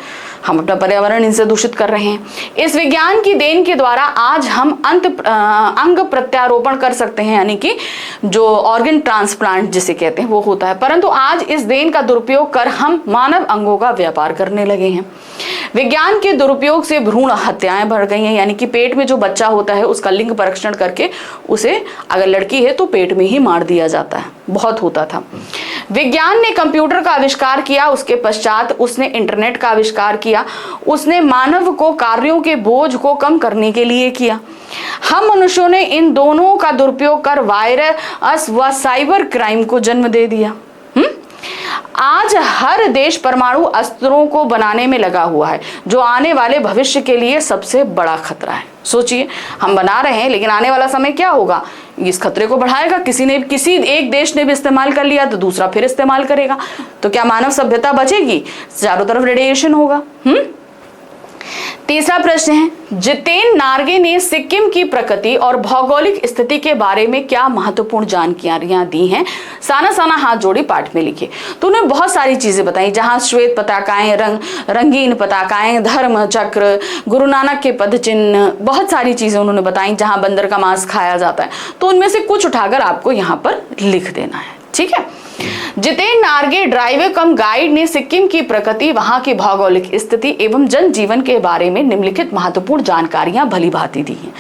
हम अपना पर्यावरण इनसे दूषित कर रहे हैं। इस विज्ञान की देन के द्वारा आज हम अंग प्रत्यारोपण कर सकते हैं, यानी कि जो ऑर्गन ट्रांसप्लांट जिसे कहते हैं वो होता है, परंतु आज इस देन का दुरुपयोग कर हम मानव अंगों का व्यापार करने लगे हैं। विज्ञान के दुरुपयोग से भ्रूण हत्याएं बढ़ गई हैं, यानी कि पेट में जो बच्चा होता है उसका लिंग परीक्षण करके उसे, अगर लड़की है तो पेट में ही मार दिया जाता है, बहुत होता था। विज्ञान ने कंप्यूटर का आविष्कार किया, उसके पश्चात उसने इंटरनेट का आविष्कार किया, उसने मानव को कार्यों के बोझ को कम करने के लिए किया। हम मनुष्यों ने इन दोनों का दुरुपयोग कर वायरस व साइबर क्राइम को जन्म दे दिया। आज हर देश परमाणु अस्त्रों को बनाने में लगा हुआ है, जो आने वाले भविष्य के लिए सबसे बड़ा खतरा है। सोचिए, हम बना रहे हैं, लेकिन आने वाला समय क्या होगा, इस खतरे को बढ़ाएगा। किसी एक देश ने भी इस्तेमाल कर लिया तो दूसरा फिर इस्तेमाल करेगा, तो क्या मानव सभ्यता बचेगी? चारों तरफ रेडिएशन होगा। तीसरा प्रश्न है, जितेन नार्गे ने सिक्किम की प्रकृति और भौगोलिक स्थिति के बारे में क्या महत्वपूर्ण जानकारियां दी हैं? साना साना हाथ जोड़ी पाठ में लिखे। तो उन्होंने बहुत सारी चीजें बताई, जहां श्वेत पताकाएं, रंगीन पताकाएं, धर्म चक्र, गुरु नानक के पद चिन्ह, बहुत सारी चीजें उन्होंने बताई, जहां बंदर का मांस खाया जाता है। तो उनमें से कुछ उठाकर आपको यहाँ पर लिख देना है। ठीक है, जितेन नार्गे ड्राइवर कम गाइड ने सिक्किम की प्रकृति, वहां की भौगोलिक स्थिति एवं जनजीवन के बारे में निम्नलिखित महत्वपूर्ण जानकारियां भली भांति दी हैं।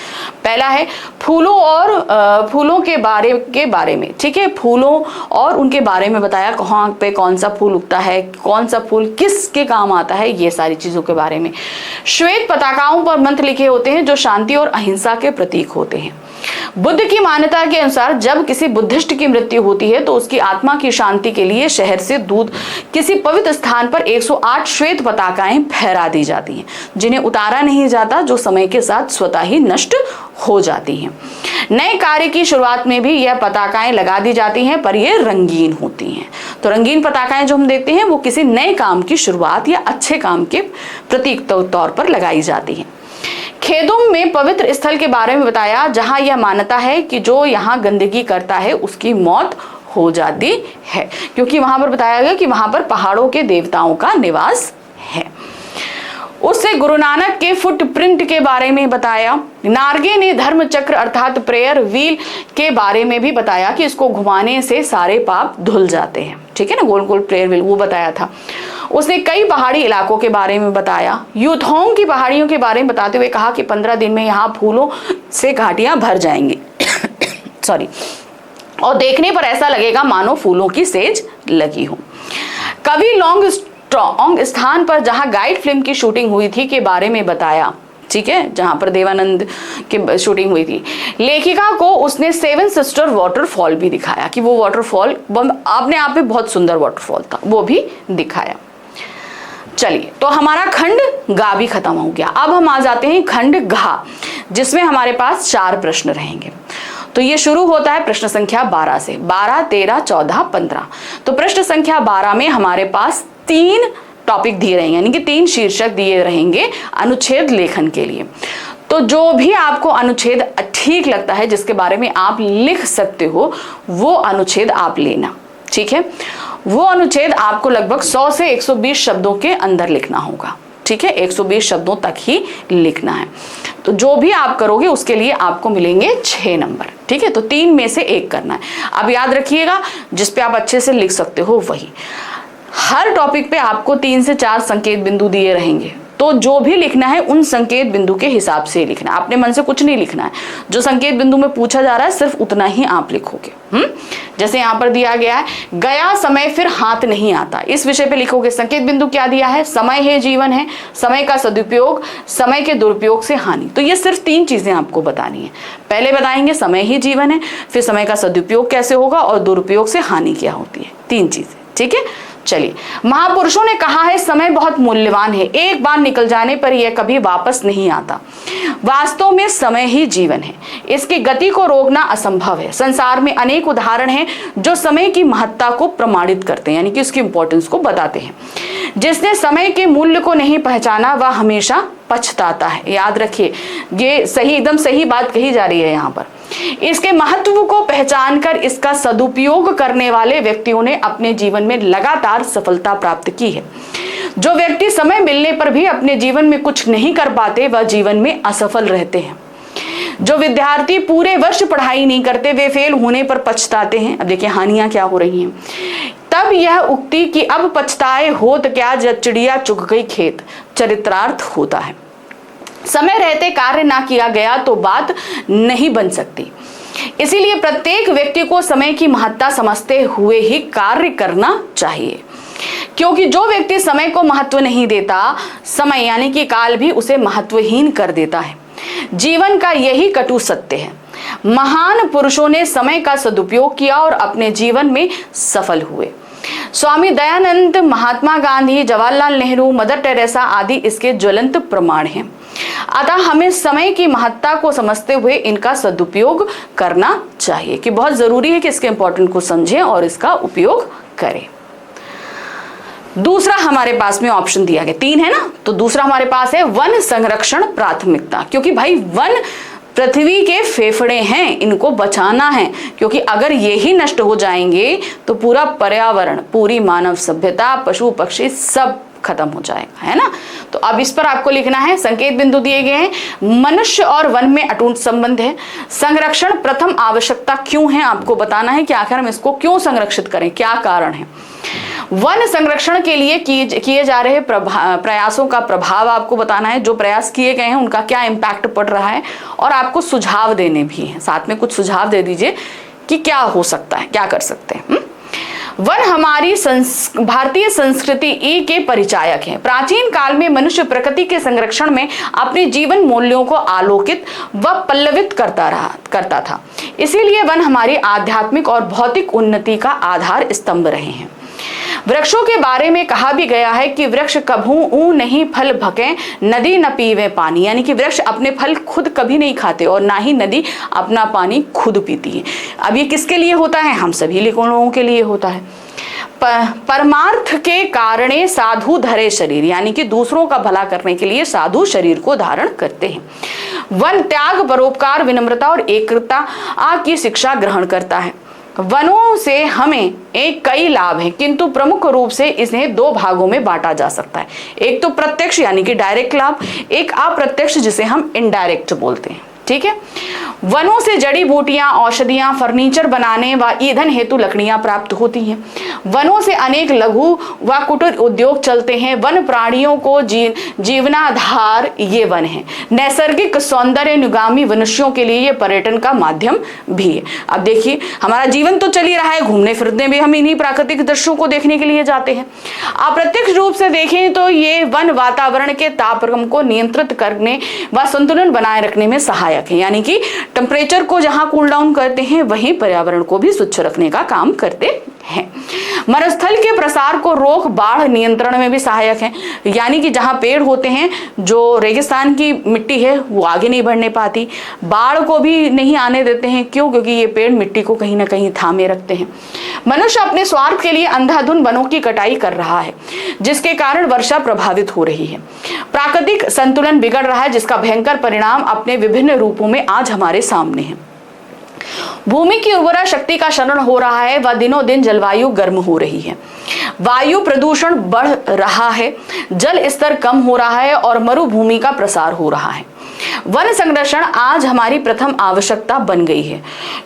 पहला है फूलों और फूलों के बारे में। ठीक है, फूलों और उनके बारे में बताया, कहाँ पे कौन सा फूल उगता है, कौन सा फूल किसके काम आता है, ये सारी चीजों के बारे में। श्वेत पताकाओं पर मंत्र लिखे होते हैं जो शांति और अहिंसा के प्रतीक होते हैं। बुद्ध की मान्यता के अनुसार जब किसी बुद्धिस्ट की मृत्यु होती है तो उसकी आत्मा की शांति के लिए शहर से दूर किसी पवित्र स्थान पर 108 श्वेत पताकाएं फहरा दी जाती हैं, जिन्हें उतारा नहीं जाता, जो समय के साथ स्वतः ही नष्ट हो जाती हैं। नए कार्य की शुरुआत में भी यह पताकाएं लगा दी जाती हैं, पर यह रंगीन होती हैं। तो रंगीन पताकाएं जो हम देखते हैं वो किसी नए काम की शुरुआत या अच्छे काम के प्रतीक तौर पर लगाई जाती हैं। खेदुम में पवित्र स्थल के बारे में बताया, जहां यह मान्यता है कि जो यहाँ गंदगी करता है उसकी मौत हो जाती है, क्योंकि वहां पर बताया गया कि वहां पर पहाड़ों के देवताओं का निवास है। उससे गुरु नानक के फुटप्रिंट के बारे में बताया। नार्गे ने धर्म चक्र अर्थात प्रेयर व्हील के बारे में भी बताया कि इसको घुमाने से सारे पाप धुल जाते हैं। ठीक है ना, गोल गोल प्रेयर व्हील, वो बताया था। उसने कई पहाड़ी इलाकों के बारे में बताया। यूथोंग की पहाड़ियों के बारे में बताते हुए कहा कि 15 दिन में यहाँ फूलों से घाटियां भर जाएंगी सॉरी, और देखने पर ऐसा लगेगा मानो फूलों की सेज लगी हो। कवि लॉन्ग स्थान पर जहां गाइड फिल्म की शूटिंग हुई थी के बारे में बताया। ठीक है, जहां पर देवानंद की शूटिंग हुई थी। लेखिका को उसने 7 सिस्टर वाटरफॉल भी दिखाया कि वो वाटरफॉल अपने आप में बहुत सुंदर वाटरफॉल था, वो भी दिखाया। चलिए, तो हमारा खंड गा भी खत्म हो गया। अब हम आ जाते हैं खंड घा, जिसमें हमारे पास 4 प्रश्न रहेंगे। तो ये शुरू होता है प्रश्न संख्या 12 से। 12, 13, 14, 15। तो प्रश्न संख्या 12 में हमारे पास 3 टॉपिक दिए रहेंगे, यानी कि 3 शीर्षक दिए रहेंगे अनुच्छेद लेखन के लिए। तो जो भी आपको अनुच्छेद ठीक लगता है, जिसके बारे में आप लिख सकते हो, वो अनुच्छेद आप लेना। ठीक है, वो अनुच्छेद आपको लगभग 100 से 120 शब्दों के अंदर लिखना होगा। ठीक है, 120 शब्दों तक ही लिखना है। तो जो भी आप करोगे उसके लिए आपको मिलेंगे 6 नंबर। ठीक है, तो 3 में से 1 करना है। अब याद रखिएगा, जिस पे आप अच्छे से लिख सकते हो वही। हर टॉपिक पे आपको 3 से 4 संकेत बिंदु दिए रहेंगे, तो जो भी लिखना है उन संकेत बिंदु के हिसाब से लिखना है, अपने मन से कुछ नहीं लिखना है। जो संकेत बिंदु में पूछा जा रहा है सिर्फ उतना ही आप लिखोगे। जैसे यहाँ पर दिया गया है, गया समय फिर हाथ नहीं आता, इस विषय पे लिखोगे। संकेत बिंदु क्या दिया है? समय है, जीवन है, समय का सदुपयोग, समय के दुरुपयोग से हानि। तो ये सिर्फ 3 चीजें आपको बतानी है। पहले बताएंगे समय ही जीवन है, फिर समय का सदुपयोग कैसे होगा और दुरुपयोग से हानि क्या होती है। 3 चीजें। ठीक है, चलिए। महापुरुषों ने कहा है समय बहुत मूल्यवान है, एक बार निकल जाने पर यह कभी वापस नहीं आता। वास्तव में समय ही जीवन है, इसकी गति को रोकना असंभव है। संसार में अनेक उदाहरण हैं जो समय की महत्ता को प्रमाणित करते हैं, यानी कि उसकी इंपॉर्टेंस को बताते हैं। जिसने समय के मूल्य को नहीं पहचाना वह हमेशा पछताता है। याद रखिए, ये सही, एकदम सही बात कही जा रही है यहाँ पर। इसके महत्व को पहचानकर इसका सदुपयोग करने वाले व्यक्तियों ने अपने जीवन में लगातार सफलता प्राप्त की है। जो व्यक्ति समय मिलने पर भी अपने जीवन में कुछ नहीं कर पाते वह जीवन में असफल रहते हैं। जो विद्यार्थी पूरे वर्ष पढ़ाई नहीं करते वे फेल होने पर पछताते हैं। अब देखिए हानियां क्या हो रही हैं। तब यह उक्ति कि अब पछताए होत क्या, जब चिड़िया चुग गई खेत, चरित्रार्थ होता है। समय रहते कार्य ना किया गया तो बात नहीं बन सकती। इसीलिए प्रत्येक व्यक्ति को समय की महत्ता समझते हुए ही कार्य करना चाहिए, क्योंकि जो व्यक्ति समय को महत्व नहीं देता, समय यानी कि काल भी उसे महत्वहीन कर देता है। जीवन का यही कटु सत्य है। महान पुरुषों ने समय का सदुपयोग किया और अपने जीवन में सफल हुए। स्वामी दयानंद, महात्मा गांधी, जवाहरलाल नेहरू, मदर टेरेसा आदि इसके ज्वलंत प्रमाण हैं। अतः हमें समय की महत्ता को समझते हुए इनका सदुपयोग करना चाहिए, कि बहुत जरूरी है कि इसके इंपॉर्टेंट को समझें और इसका उपयोग करें। दूसरा हमारे पास में ऑप्शन दिया गया, 3 है ना, तो दूसरा हमारे पास है वन संरक्षण प्राथमिकता। क्योंकि भाई वन पृथ्वी के फेफड़े हैं, इनको बचाना है, क्योंकि अगर ये ही नष्ट हो जाएंगे तो पूरा पर्यावरण, पूरी मानव सभ्यता, पशु पक्षी सब खत्म हो जाएगा, है ना। तो अब इस पर आपको लिखना है। संकेत बिंदु दिए गए हैं। मनुष्य और वन में अटूट संबंध है। संरक्षण प्रथम आवश्यकता क्यों है आपको बताना है कि आखिर हम इसको क्यों संरक्षित करें, क्या कारण है। वन संरक्षण के लिए किए जा रहे प्रयासों का प्रभाव आपको बताना है। जो प्रयास किए गए हैं उनका क्या इम्पैक्ट पड़ रहा है, और आपको सुझाव देने भी हैं। साथ में कुछ सुझाव दे दीजिए कि क्या हो सकता है, क्या कर सकते हैं। वन हमारी भारतीय संस्कृति के परिचायक हैं। प्राचीन काल में मनुष्य प्रकृति के संरक्षण में अपने जीवन मूल्यों को आलोकित व पल्लवित करता था। इसीलिए वन हमारी आध्यात्मिक और भौतिक उन्नति का आधार स्तंभ रहे हैं। वृक्षों के बारे में कहा भी गया है कि वृक्ष कभू नहीं फल भके, नदी न पीवे पानी, यानी कि वृक्ष अपने फल खुद कभी नहीं खाते और ना ही नदी अपना पानी खुद पीती है। अब ये किसके लिए होता है? हम सभी लोगों के लिए होता है। परमार्थ के कारणे साधु धरे शरीर, यानी कि दूसरों का भला करने के लिए साधु शरीर को धारण करते हैं। वन त्याग, परोपकार, विनम्रता और एकता की शिक्षा ग्रहण करता है। वनों से हमें कई लाभ हैं, किंतु प्रमुख रूप से इन्हें 2 भागों में बांटा जा सकता है। एक तो प्रत्यक्ष यानी कि डायरेक्ट लाभ, एक अप्रत्यक्ष जिसे हम इनडायरेक्ट बोलते हैं। ठीक है। वनों से जड़ी बूटियां, औषधियां, फर्नीचर बनाने व ईंधन हेतु लकड़ियां प्राप्त होती हैं। वनों से अनेक लघु व कुटीर उद्योग चलते हैं। वन प्राणियों को जीवनाधार ये वन है। नैसर्गिक सौंदर्य अनुगामी मनुष्यों के लिए ये पर्यटन का माध्यम भी है। अब देखिए हमारा जीवन तो चल ही रहा है, घूमने फिरने भी हम इन्हीं प्राकृतिक दृश्यों को देखने के लिए जाते हैं। अप्रत्यक्ष रूप से देखें तो ये वन वातावरण के तापक्रम को नियंत्रित करने व संतुलन बनाए रखने में सहायक है, यानी कि टेम्परेचर को जहां कूल डाउन करते हैं वहीं पर्यावरण को भी स्वच्छ रखने का काम करते हैं। मरुस्थल के प्रसार को रोक, बाढ़ नियंत्रण में भी सहायक है, यानी कि जहां पेड़ होते हैं, जो रेगिस्तान की मिट्टी है वो आगे नहीं बढ़ने पाती, बाढ़ को भी नहीं आने देते हैं। क्यों? क्योंकि ये पेड़ मिट्टी को कहीं ना कहीं थामे रखते हैं। मनुष्य अपने स्वार्थ के लिए अंधाधुंध वनों की कटाई कर रहा है, जिसके कारण वर्षा प्रभावित हो रही है, प्राकृतिक संतुलन बिगड़ रहा है, जिसका भयंकर परिणाम अपने विभिन्न रूपों में आज हमारे सामने है। भूमि की उर्वरा शक्ति का क्षरण हो रहा है व दिनों दिन जलवायु गर्म हो रही है, वायु प्रदूषण बढ़ रहा है, जल स्तर कम हो रहा है और मरुभूमि का प्रसार हो रहा है। वन संरक्षण आज हमारी प्रथम आवश्यकता बन गई है,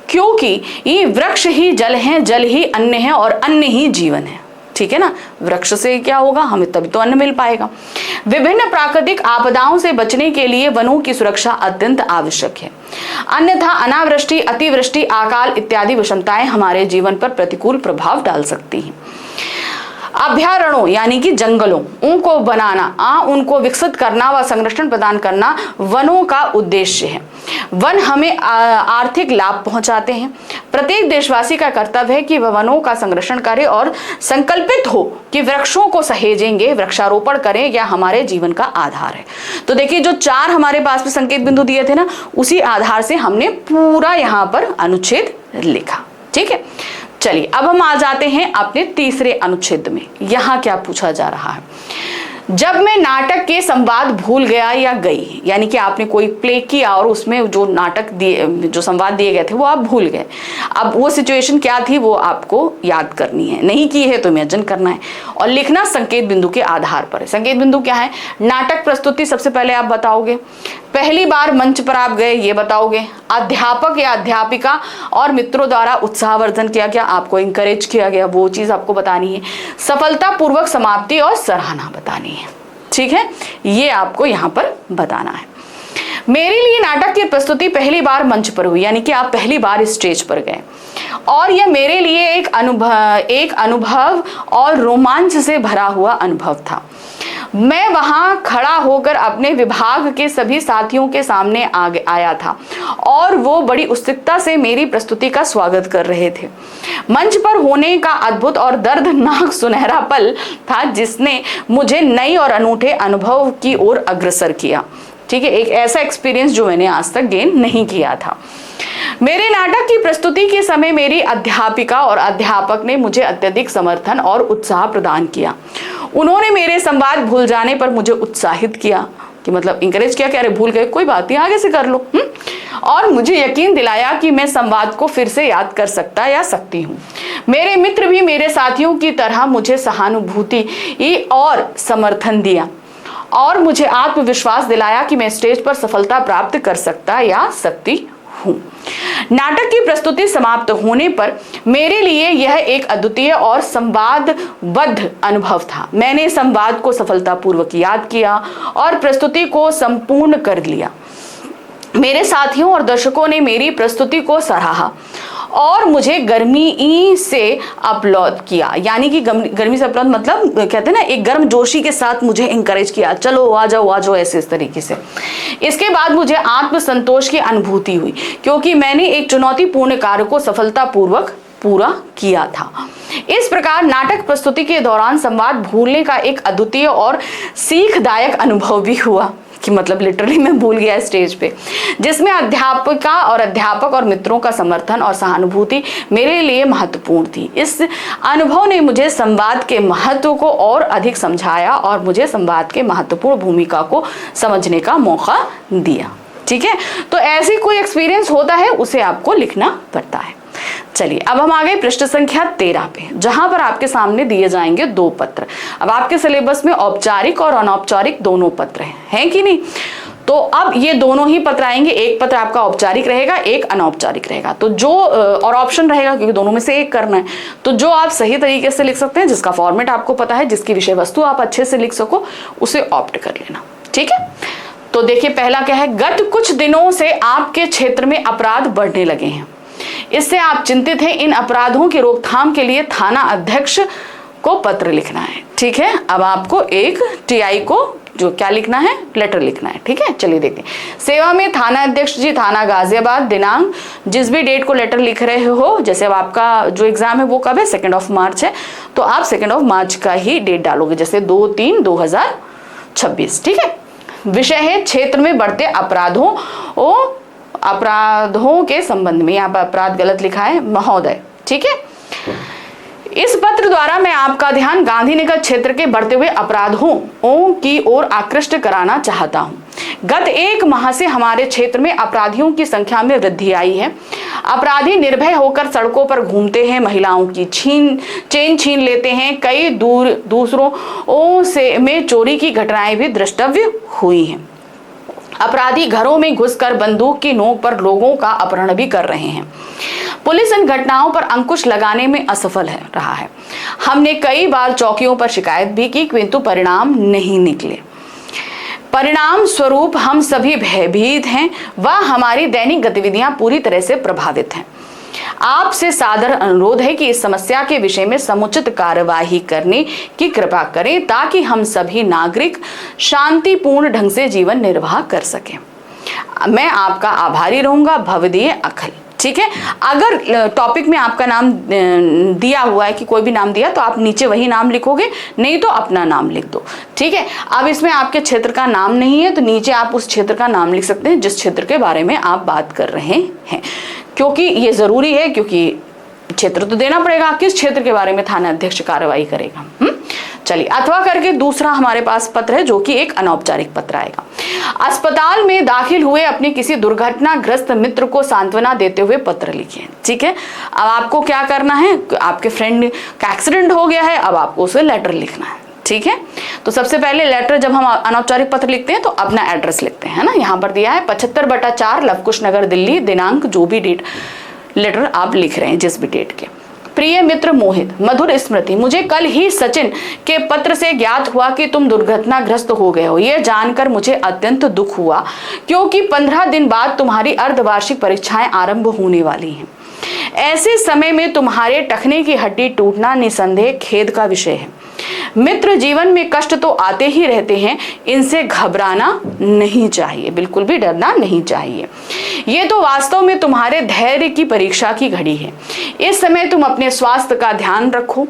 क्योंकि ये वृक्ष ही जल हैं, जल ही अन्न है और अन्न ही जीवन है। ठीक है ना, वृक्ष से क्या होगा, हमें तभी तो अन्न मिल पाएगा। विभिन्न प्राकृतिक आपदाओं से बचने के लिए वनों की सुरक्षा अत्यंत आवश्यक है, अन्यथा अनावृष्टि, अतिवृष्टि, अकाल इत्यादि विषमताएं हमारे जीवन पर प्रतिकूल प्रभाव डाल सकती हैं। अभयारण्यों यानी कि जंगलों उनको बनाना, उनको विकसित करना व संरक्षण प्रदान करना वनों का उद्देश्य है। वन हमें आर्थिक लाभ पहुंचाते हैं। प्रत्येक देशवासी का कर्तव्य है कि वह वनों का संरक्षण करे और संकल्पित हो कि वृक्षों को सहेजेंगे, वृक्षारोपण करें, यह हमारे जीवन का आधार है। तो देखिए, जो 4 हमारे पास में संकेत बिंदु दिए थे ना, उसी आधार से हमने पूरा यहाँ पर अनुच्छेद लिखा। ठीक है, चलिए अब हम आ जाते हैं अपने तीसरे अनुच्छेद में। यहां क्या पूछा जा रहा है, जब मैं नाटक के संवाद भूल गया या गई, यानी कि आपने कोई प्ले किया और उसमें जो नाटक दिए, जो संवाद दिए गए थे वो आप भूल गए। अब वो सिचुएशन क्या थी वो आपको याद करनी है, नहीं की है तो इमेजिन करना है और लिखना संकेत बिंदु के आधार पर। संकेत बिंदु क्या है, नाटक प्रस्तुति सबसे पहले आप बताओगे, पहली बार मंच पर आप गए ये बताओगे, अध्यापक या अध्यापिका और मित्रों द्वारा उत्साहवर्धन किया गया, आपको इंकरेज किया गया, वो चीज आपको बतानी है, सफलतापूर्वक समाप्ति और सराहना बतानी है। ठीक है, ये आपको यहाँ पर बताना है। मेरे लिए नाटक की प्रस्तुति पहली बार मंच पर हुई, यानी कि आप पहली बार स्टेज पर गए और यह मेरे लिए एक अनुभव और रोमांच से भरा हुआ अनुभव था। मैं वहां खड़ा होकर अपने विभाग के सभी साथियों के सामने आया था और वो बड़ी उत्सुकता से मेरी प्रस्तुति का स्वागत कर रहे थे। मंच पर होने का अद्भुत और दर्दनाक सुनहरा पल था जिसने मुझे नई और अनूठे अनुभव की ओर अग्रसर किया। ठीक है, एक ऐसा एक्सपीरियंस जो मैंने आज तक गेन नहीं किया था। मेरे नाटक की प्रस्तुति के समय मेरी अध्यापिका और अध्यापक ने मुझे अत्यधिक समर्थन और उत्साह प्रदान किया। उन्होंने मेरे संवाद भूल जाने पर मुझे उत्साहित किया, कि मतलब इंकरेज किया कि अरे भूल गए, कोई बात नहीं, आगे से कर लो। और मुझे यकीन दिलाया कि मैं संवाद को फिर से याद कर सकता या सकती हूँ। मेरे मित्र भी मेरे साथियों की तरह मुझे सहानुभूति और समर्थन दिया और मुझे आत्मविश्वास दिलाया कि मैं स्टेज पर सफलता प्राप्त कर सकता या सकती हूँ। नाटक की प्रस्तुति समाप्त होने पर मेरे लिए यह एक अद्वितीय और संवादबद्ध अनुभव था। मैंने संवाद को सफलतापूर्वक याद किया और प्रस्तुति को संपूर्ण कर लिया। मेरे साथियों और दर्शकों ने मेरी प्रस्तुति को सराहा और मुझे गर्मी से अपलॉड किया, यानी कि गर्मी से अपलॉड मतलब कहते हैं ना, एक गर्म जोशी के साथ मुझे इंकरेज किया, चलो आ जाओ ऐसे, इस तरीके से। इसके बाद मुझे आत्मसंतोष की अनुभूति हुई, क्योंकि मैंने एक चुनौतीपूर्ण कार्य को सफलतापूर्वक पूरा किया था। इस प्रकार नाटक प्रस्तुति के दौरान संवाद भूलने का एक अद्वितीय और सीखदायक अनुभव भी हुआ, कि मतलब लिटरली मैं भूल गया स्टेज पे, जिसमें अध्यापिका और अध्यापक और मित्रों का समर्थन और सहानुभूति मेरे लिए महत्वपूर्ण थी। इस अनुभव ने मुझे संवाद के महत्व को और अधिक समझाया और मुझे संवाद के महत्वपूर्ण भूमिका को समझने का मौका दिया। ठीक है, तो ऐसी कोई एक्सपीरियंस होता है उसे आपको लिखना पड़ता है। चलिए अब हम आ गए पृष्ठ संख्या 13 पे, जहां पर आपके सामने दिए जाएंगे 2 पत्र। अब आपके सिलेबस में औपचारिक और अनौपचारिक दोनों पत्र हैं कि नहीं, तो अब ये दोनों ही पत्र आएंगे। एक पत्र आपका औपचारिक रहेगा, एक अनौपचारिक रहेगा। तो जो और ऑप्शन रहेगा, क्योंकि दोनों में से एक करना है, तो जो आप सही तरीके से लिख सकते हैं, जिसका फॉर्मेट आपको पता है, जिसकी विषय वस्तु आप अच्छे से लिख सको, उसे ऑप्ट कर लेना। ठीक है, तो देखिए पहला क्या है, गत कुछ दिनों से आपके क्षेत्र में अपराध बढ़ने लगे हैं, इससे आप चिंतित हैं। इन अपराधों की रोकथाम के लिए थाना अध्यक्ष को पत्र लिखना है। ठीक है, अब आपको एक टीआई को जो क्या लिखना है, लेटर लिखना है। ठीक है, चलिए देखते हैं। सेवा में थाना अध्यक्ष जी, थाना गाजियाबाद, दिनांक जिस भी डेट को लेटर लिख रहे हो, जैसे अब आपका जो एग्जाम है वो कब है, 2 मार्च है, तो आप 2 मार्च का ही डेट डालोगे, जैसे 2/3/2026। ठीक है, विषय है क्षेत्र में बढ़ते अपराधों के संबंध में। यहाँ पर अपराध गलत लिखा है, महोदय। ठीक है, इस पत्र द्वारा मैं आपका ध्यान गांधीनगर क्षेत्र के बढ़ते हुए अपराधों की ओर आकृष्ट कराना चाहता हूँ। गत 1 माह से हमारे क्षेत्र में अपराधियों की संख्या में वृद्धि आई है। अपराधी निर्भय होकर सड़कों पर घूमते हैं, महिलाओं की चेन छीन लेते हैं। कई दूसरों से में चोरी की घटनाएं भी दृष्टव्य हुई हैं। अपराधी घरों में घुसकर बंदूक की नोक पर लोगों का अपहरण भी कर रहे हैं। पुलिस इन घटनाओं पर अंकुश लगाने में असफल रहा है। हमने कई बार चौकियों पर शिकायत भी की, किंतु परिणाम नहीं निकले। परिणाम स्वरूप हम सभी भयभीत हैं व हमारी दैनिक गतिविधियां पूरी तरह से प्रभावित हैं। आपसे सादर अनुरोध है कि इस समस्या के विषय में समुचित कार्यवाही करने की कृपा करें, ताकि हम सभी नागरिक शांतिपूर्ण ढंग से जीवन निर्वाह कर सकें। मैं आपका आभारी रहूंगा। भवदीय अखिल। ठीक है, अगर टॉपिक में आपका नाम दिया हुआ है कि कोई भी नाम दिया तो आप नीचे वही नाम लिखोगे, नहीं तो अपना नाम लिख दो। ठीक है, अब इसमें आपके क्षेत्र का नाम नहीं है तो नीचे आप उस क्षेत्र का नाम लिख सकते हैं जिस क्षेत्र के बारे में आप बात कर रहे हैं, क्योंकि ये जरूरी है, क्योंकि क्षेत्र तो देना पड़ेगा। किस क्षेत्र के बारे में थाना अध्यक्ष कार्रवाई करेगा। चलिए, अथवा करके दूसरा हमारे पास पत्र है जो कि एक अनौपचारिक पत्र आएगा। अस्पताल में दाखिल हुए अपने किसी दुर्घटनाग्रस्त मित्र को सांत्वना देते हुए पत्र लिखिए। ठीक है, अब आपको क्या करना है, आपके फ्रेंड का एक्सीडेंट हो गया है, अब आपको उसे लेटर लिखना है। ठीक है, तो सबसे पहले लेटर जब हम अनौपचारिक पत्र लिखते हैं तो अपना एड्रेस लिखते हैं ना। यहाँ पर दिया है 75/4 लवकुश नगर दिल्ली, दिनांक जो भी डेट लेटर आप लिख रहे हैं, जिस भी डेट के। प्रिय मित्र मोहित, मधुर स्मृति, मुझे कल ही सचिन के पत्र से ज्ञात हुआ कि तुम दुर्घटनाग्रस्त हो गए हो। यह जानकर मुझे अत्यंत दुख हुआ, क्योंकि 15 दिन बाद तुम्हारी अर्धवार्षिक परीक्षाएं आरंभ होने वाली हैं। ऐसे समय में तुम्हारे टखने की हड्डी टूटना निसंदेह खेद का विषय है। मित्र जीवन में कष्ट तो आते ही रहते हैं, इनसे घबराना नहीं चाहिए, बिल्कुल भी डरना नहीं चाहिए। ये तो वास्तव में तुम्हारे धैर्य की परीक्षा की घड़ी है। इस समय तुम अपने स्वास्थ्य का ध्यान रखो।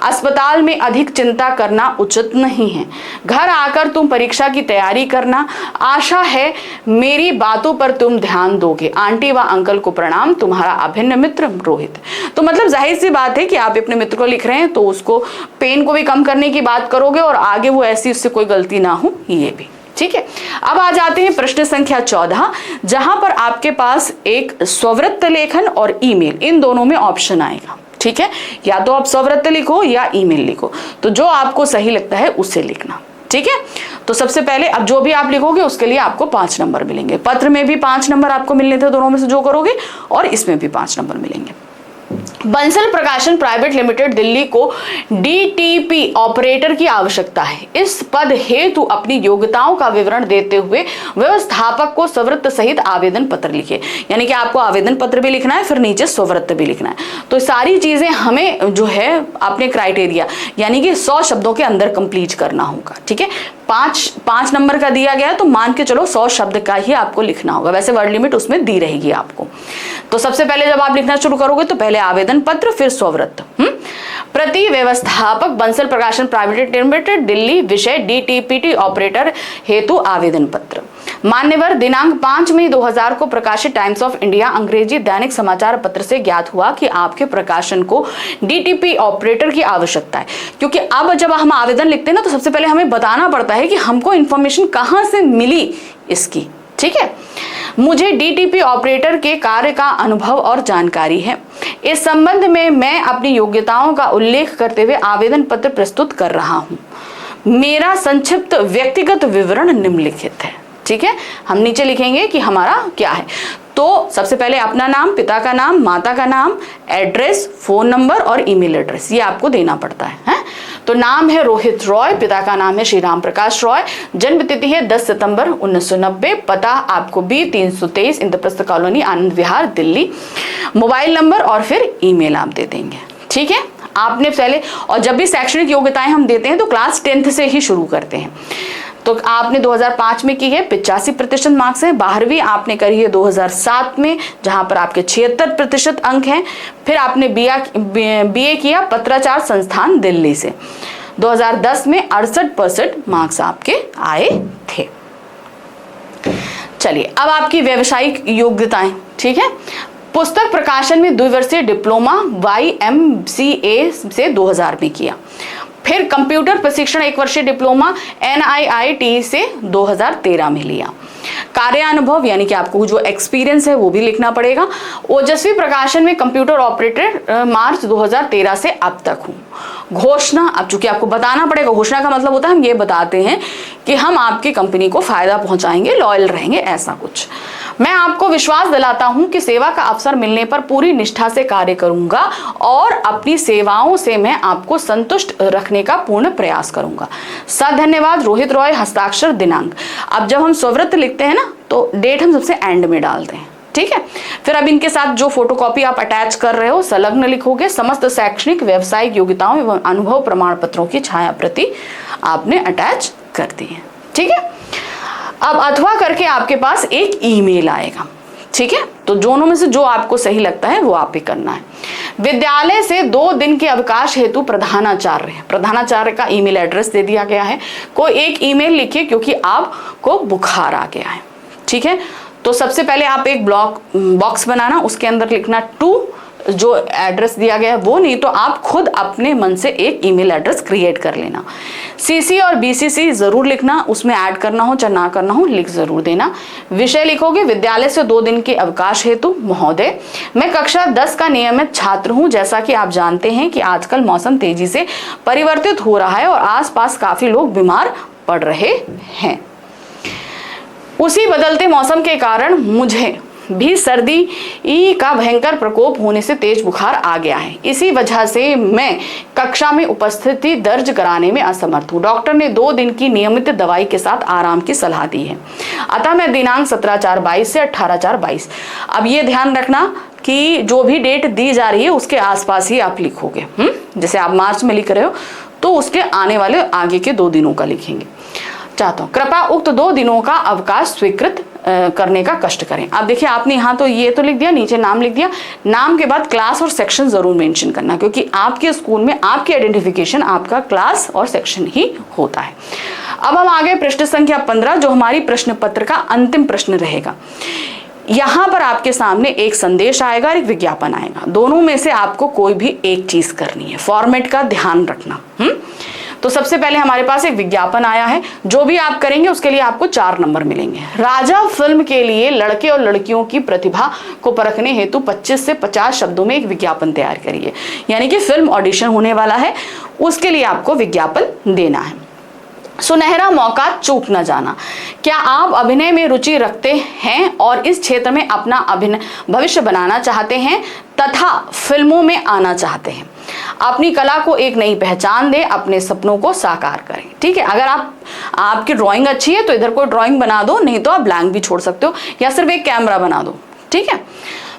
अस्पताल में अधिक चिंता करना उचित नहीं है। घर आकर तुम परीक्षा की तैयारी करना। आशा है मेरी बातों पर तुम ध्यान दोगे। आंटी व अंकल को प्रणाम, तुम्हारा अभिन्न मित्र रोहित। तो मतलब जाहिर सी बात है कि आप अपने मित्र को लिख रहे हैं तो उसको पेन को भी कम करने की बात करोगे और आगे वो ऐसी उससे कोई गलती ना हो, ये भी। ठीक है, अब आ जाते हैं प्रश्न संख्या 14, जहां पर आपके पास एक स्ववृत्त लेखन और ईमेल, इन दोनों में ऑप्शन आएगा। ठीक है, या तो आप स्ववृत्त लिखो या ईमेल लिखो, तो जो आपको सही लगता है उसे लिखना। ठीक है, तो सबसे पहले अब जो भी आप लिखोगे उसके लिए आपको 5 नंबर मिलेंगे। पत्र में भी 5 नंबर आपको मिलने थे, दोनों में से जो करोगे, और इसमें भी 5 नंबर मिलेंगे। बंसल प्रकाशन प्राइवेट लिमिटेड दिल्ली को डीटीपी ऑपरेटर की आवश्यकता है। इस पद हेतु अपनी योग्यताओं का विवरण देते हुए व्यवस्थापक को स्ववृत्त सहित आवेदन पत्र लिखिए। यानी कि आपको आवेदन पत्र भी लिखना है, फिर नीचे स्ववृत्त भी लिखना है। तो सारी चीजें हमें जो है अपने क्राइटेरिया यानी कि 100 शब्दों के अंदर कंप्लीट करना होगा। ठीक है, 5 नंबर का दिया गया है तो मान के चलो 100 शब्द का ही आपको लिखना होगा। वैसे वर्ड लिमिट उसमें दी रहेगी आपको। तो सबसे पहले जब आप लिखना शुरू करोगे तो पहले आवेदन पत्र, फिर स्ववृत्त। प्रति व्यवस्थापक बंसल प्रकाशन प्राइवेट लिमिटेड दिल्ली, विषय डीटीपीटी ऑपरेटर हेतु आवेदन पत्र। मान्यवर, दिनांक 5 मई 2000 को प्रकाशित टाइम्स ऑफ इंडिया अंग्रेजी दैनिक समाचार पत्र से ज्ञात हुआ कि आपके प्रकाशन को डीटीपी ऑपरेटर की आवश्यकता है। क्योंकि अब जब हम आवेदन लिखते हैं ना तो सबसे पहले हमें बताना पड़ता है कि हमको इंफॉर्मेशन कहां से मिली इसकी। ठीक है, मुझे डीटीपी ऑपरेटर के कार्य का अनुभव और जानकारी है। इस संबंध में मैं अपनी योग्यताओं का उल्लेख करते हुए आवेदन पत्र प्रस्तुत कर रहा हूं। मेरा संक्षिप्त व्यक्तिगत विवरण निम्नलिखित है। ठीक है, हम नीचे लिखेंगे कि हमारा क्या है। तो सबसे पहले अपना नाम, पिता का नाम, माता का नाम, एड्रेस, फोन नंबर और ईमेल एड्रेस, ये आपको देना पड़ता है। तो नाम है रोहित रॉय, पिता का नाम है श्री राम प्रकाश रॉय, जन्म तिथि है 10 सितंबर 1990, पता आपको B323 Indraprastha colony, Anand Vihar, Delhi, mobile number और फिर ईमेल आप दे देंगे। ठीक है, आपने पहले, और जब भी शैक्षणिक योग्यताएं हम देते हैं तो क्लास 10th से ही शुरू करते हैं। तो आपने 2005 में की है, 85% मार्क्स हैं। 12वीं आपने करी है 2007 में, जहां पर आपके 76% अंक हैं। फिर आपने बीए किया पत्राचार संस्थान दिल्ली से। 2010 में 68% मार्क्स आपके आए थे। चलिए, अब आपकी व्यावसायिक योग्यताएं। ठीक है, पुस्तक प्रकाशन में 2 वर्षीय डिप्लोमा YMCA से 2000 में किया। फिर कंप्यूटर प्रशिक्षण 1 वर्षीय डिप्लोमा NIIT से 2013 में लिया। कार्यानुभव यानी कि आपको जो एक्सपीरियंस है वो भी लिखना पड़ेगा। ओजस्वी प्रकाशन में कंप्यूटर ऑपरेटर मार्च 2013 से अब तक हूँ। घोषणा, अब चूंकि आपको बताना पड़ेगा, घोषणा का मतलब होता है हम ये बताते हैं कि हम आपकी कंपनी को फायदा पहुंचाएंगे, लॉयल रहेंगे, ऐसा कुछ। मैं आपको विश्वास दिलाता हूं कि सेवा का अवसर मिलने पर पूरी निष्ठा से कार्य करूंगा और अपनी सेवाओं से मैं आपको संतुष्ट रखने का पूर्ण प्रयास करूंगा। धन्यवाद, रोहित रॉय। हस्ताक्षर, दिनांक। अब जब हम स्ववृत्त लिखते हैं ना तो डेट हम सबसे एंड में डालते हैं, ठीक है। फिर अब इनके साथ जो फोटोकॉपी आप अटैच कर रहे हो संलग्न लिखोगे। समस्त शैक्षणिक व्यावसायिक योग्यताओं एवं अनुभव प्रमाण पत्रों की छाया प्रति आपने अटैच कर दी है, ठीक है। अब अथवा करके आपके पास एक ईमेल आएगा, ठीक है। तो दोनों में से जो आपको सही लगता है वो आप ही करना है। विद्यालय से 2 दिन के अवकाश हेतु प्रधानाचार्य का ईमेल एड्रेस दे दिया गया है। कोई एक ईमेल लिखिए क्योंकि आपको बुखार आ गया है, ठीक है। तो सबसे पहले आप एक बॉक्स बनाना, उसके अंदर लिखना टू, जो एड्रेस दिया गया है वो, नहीं तो आप खुद अपने मन से एक ईमेल एड्रेस क्रिएट कर लेना। CC और BCC जरूर लिखना, उसमें ऐड करना हो चाहे ना करना हो लिख जरूर देना। विषय लिखोगे विद्यालय से 2 दिन के अवकाश हेतु। महोदय, मैं कक्षा 10 का नियमित छात्र हूं। जैसा कि आप जानते हैं कि आजकल मौसम तेजी से परिवर्तित हो रहा है और आसपास काफी लोग बीमार पड़ रहे हैं। उसी बदलते मौसम के कारण मुझे भी सर्दी का भयंकर प्रकोप होने से तेज बुखार आ गया है। इसी वजह से मैं कक्षा में उपस्थिति दर्ज कराने में असमर्थ हूँ। डॉक्टर ने 2 दिन की नियमित दवाई के साथ आराम की सलाह दी है। अतः मैं दिनांक 17/4/22 से 18/4/22। अब ये ध्यान रखना कि जो भी डेट दी जा रही है उसके आसपास ही आप लिखोगे। जैसे आप मार्च में लिख रहे हो तो उसके आने वाले आगे के 2 दिनों का लिखेंगे। चाहता हूँ कृपया उक्त 2 दिनों का अवकाश स्वीकृत करने का कष्ट करें। अब देखिए आपने यहाँ तो ये तो लिख दिया, नीचे नाम लिख दिया। नाम के बाद क्लास और सेक्शन जरूर मेंशन करना, क्योंकि आपके स्कूल में आपकी आइडेंटिफिकेशन आपका क्लास और सेक्शन ही होता है। अब हम आगे पृष्ठ संख्या 15, जो हमारी प्रश्न पत्र का अंतिम प्रश्न रहेगा। यहाँ पर आपके सामने एक संदेश आएगा और एक विज्ञापन आएगा। दोनों में से आपको कोई भी एक चीज करनी है। फॉर्मेट का ध्यान रखना। तो सबसे पहले हमारे पास एक विज्ञापन आया है। जो भी आप करेंगे उसके लिए आपको 4 नंबर मिलेंगे। राजा फिल्म के लिए लड़के और लड़कियों की प्रतिभा को परखने हेतु 25 से 50 शब्दों में एक विज्ञापन तैयार करिए। यानी कि फिल्म ऑडिशन होने वाला है, उसके लिए आपको विज्ञापन देना है। सुनहरा मौका चूक न जाना। क्या आप अभिनय में रुचि रखते हैं और इस क्षेत्र में अपना अभिनय भविष्य बनाना चाहते हैं तथा फिल्मों में आना चाहते हैं? अपनी कला को एक नई पहचान दें, अपने सपनों को साकार करें। ठीक है, अगर आपकी ड्राइंग अच्छी है तो इधर कोई ड्राइंग बना दो, नहीं तो आप ब्लैंक भी छोड़ सकते हो या सिर्फ एक कैमरा बना दो। ठीक है,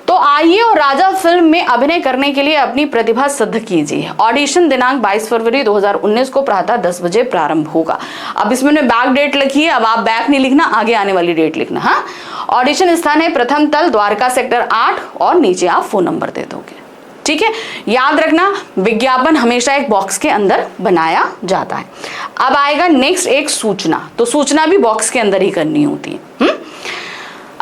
तो आइए और राजा फिल्म में अभिनय करने के लिए अपनी प्रतिभा सिद्ध कीजिए। ऑडिशन दिनांक 22 फरवरी 2019 को प्रातः 10 बजे प्रारंभ होगा। अब इसमें बैक डेट लिखी है, अब आप बैक नहीं लिखना, आगे आने वाली डेट लिखना। हाँ, ऑडिशन स्थान है प्रथम तल, द्वारका सेक्टर 8 और नीचे आप फोन नंबर दे दोगे। ठीक है, याद रखना विज्ञापन हमेशा एक बॉक्स के अंदर बनाया जाता है। अब आएगा नेक्स्ट एक सूचना, तो सूचना भी बॉक्स के अंदर ही करनी होती है।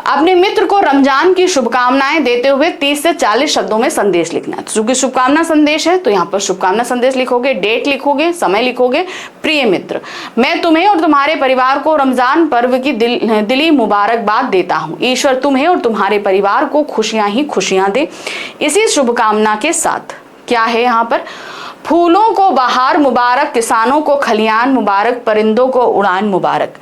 अपने मित्र को रमजान की शुभकामनाएं देते हुए 30 से 40 शब्दों में संदेश लिखना है। क्योंकि शुभकामना संदेश है तो यहाँ पर शुभकामना संदेश लिखोगे, डेट लिखोगे, समय लिखोगे। प्रिय मित्र, मैं तुम्हें और तुम्हारे परिवार को रमजान पर्व की दिली मुबारकबाद देता हूँ। ईश्वर तुम्हें और तुम्हारे परिवार को खुशियां ही खुशियां दे। इसी शुभकामना के साथ क्या है यहाँ पर, फूलों को बहार मुबारक, किसानों को खलियान मुबारक, परिंदों को उड़ान मुबारक,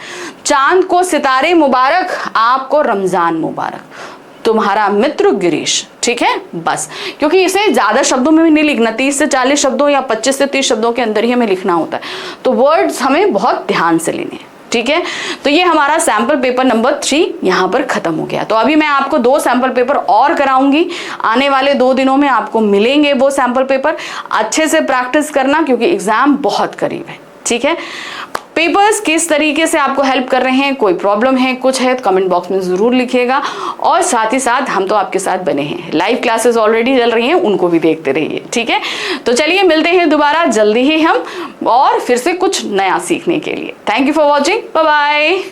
चांद को सितारे मुबारक, आपको रमजान मुबारक। तुम्हारा मित्र गिरीश। ठीक है, बस, क्योंकि इसे ज्यादा शब्दों में भी नहीं लिखना, 30 से 40 शब्दों या 25 से 30 शब्दों के अंदर ही हमें लिखना होता है, तो वर्ड्स हमें बहुत ध्यान से लेने हैं। ठीक है, तो ये हमारा सैंपल पेपर नंबर 3 यहाँ पर खत्म हो गया। तो अभी मैं आपको 2 सैंपल पेपर और कराऊंगी, आने वाले 2 दिनों में आपको मिलेंगे वो सैंपल पेपर। अच्छे से प्रैक्टिस करना क्योंकि एग्जाम बहुत करीब है। ठीक है, पेपर्स किस तरीके से आपको हेल्प कर रहे हैं, कोई प्रॉब्लम है, कुछ है तो कमेंट बॉक्स में जरूर लिखिएगा। और साथ ही साथ हम तो आपके साथ बने हैं, लाइव क्लासेस ऑलरेडी चल रही हैं, उनको भी देखते रहिए। ठीक है, तो चलिए मिलते हैं दोबारा जल्दी ही हम, और फिर से कुछ नया सीखने के लिए। Thank you for watching, bye bye.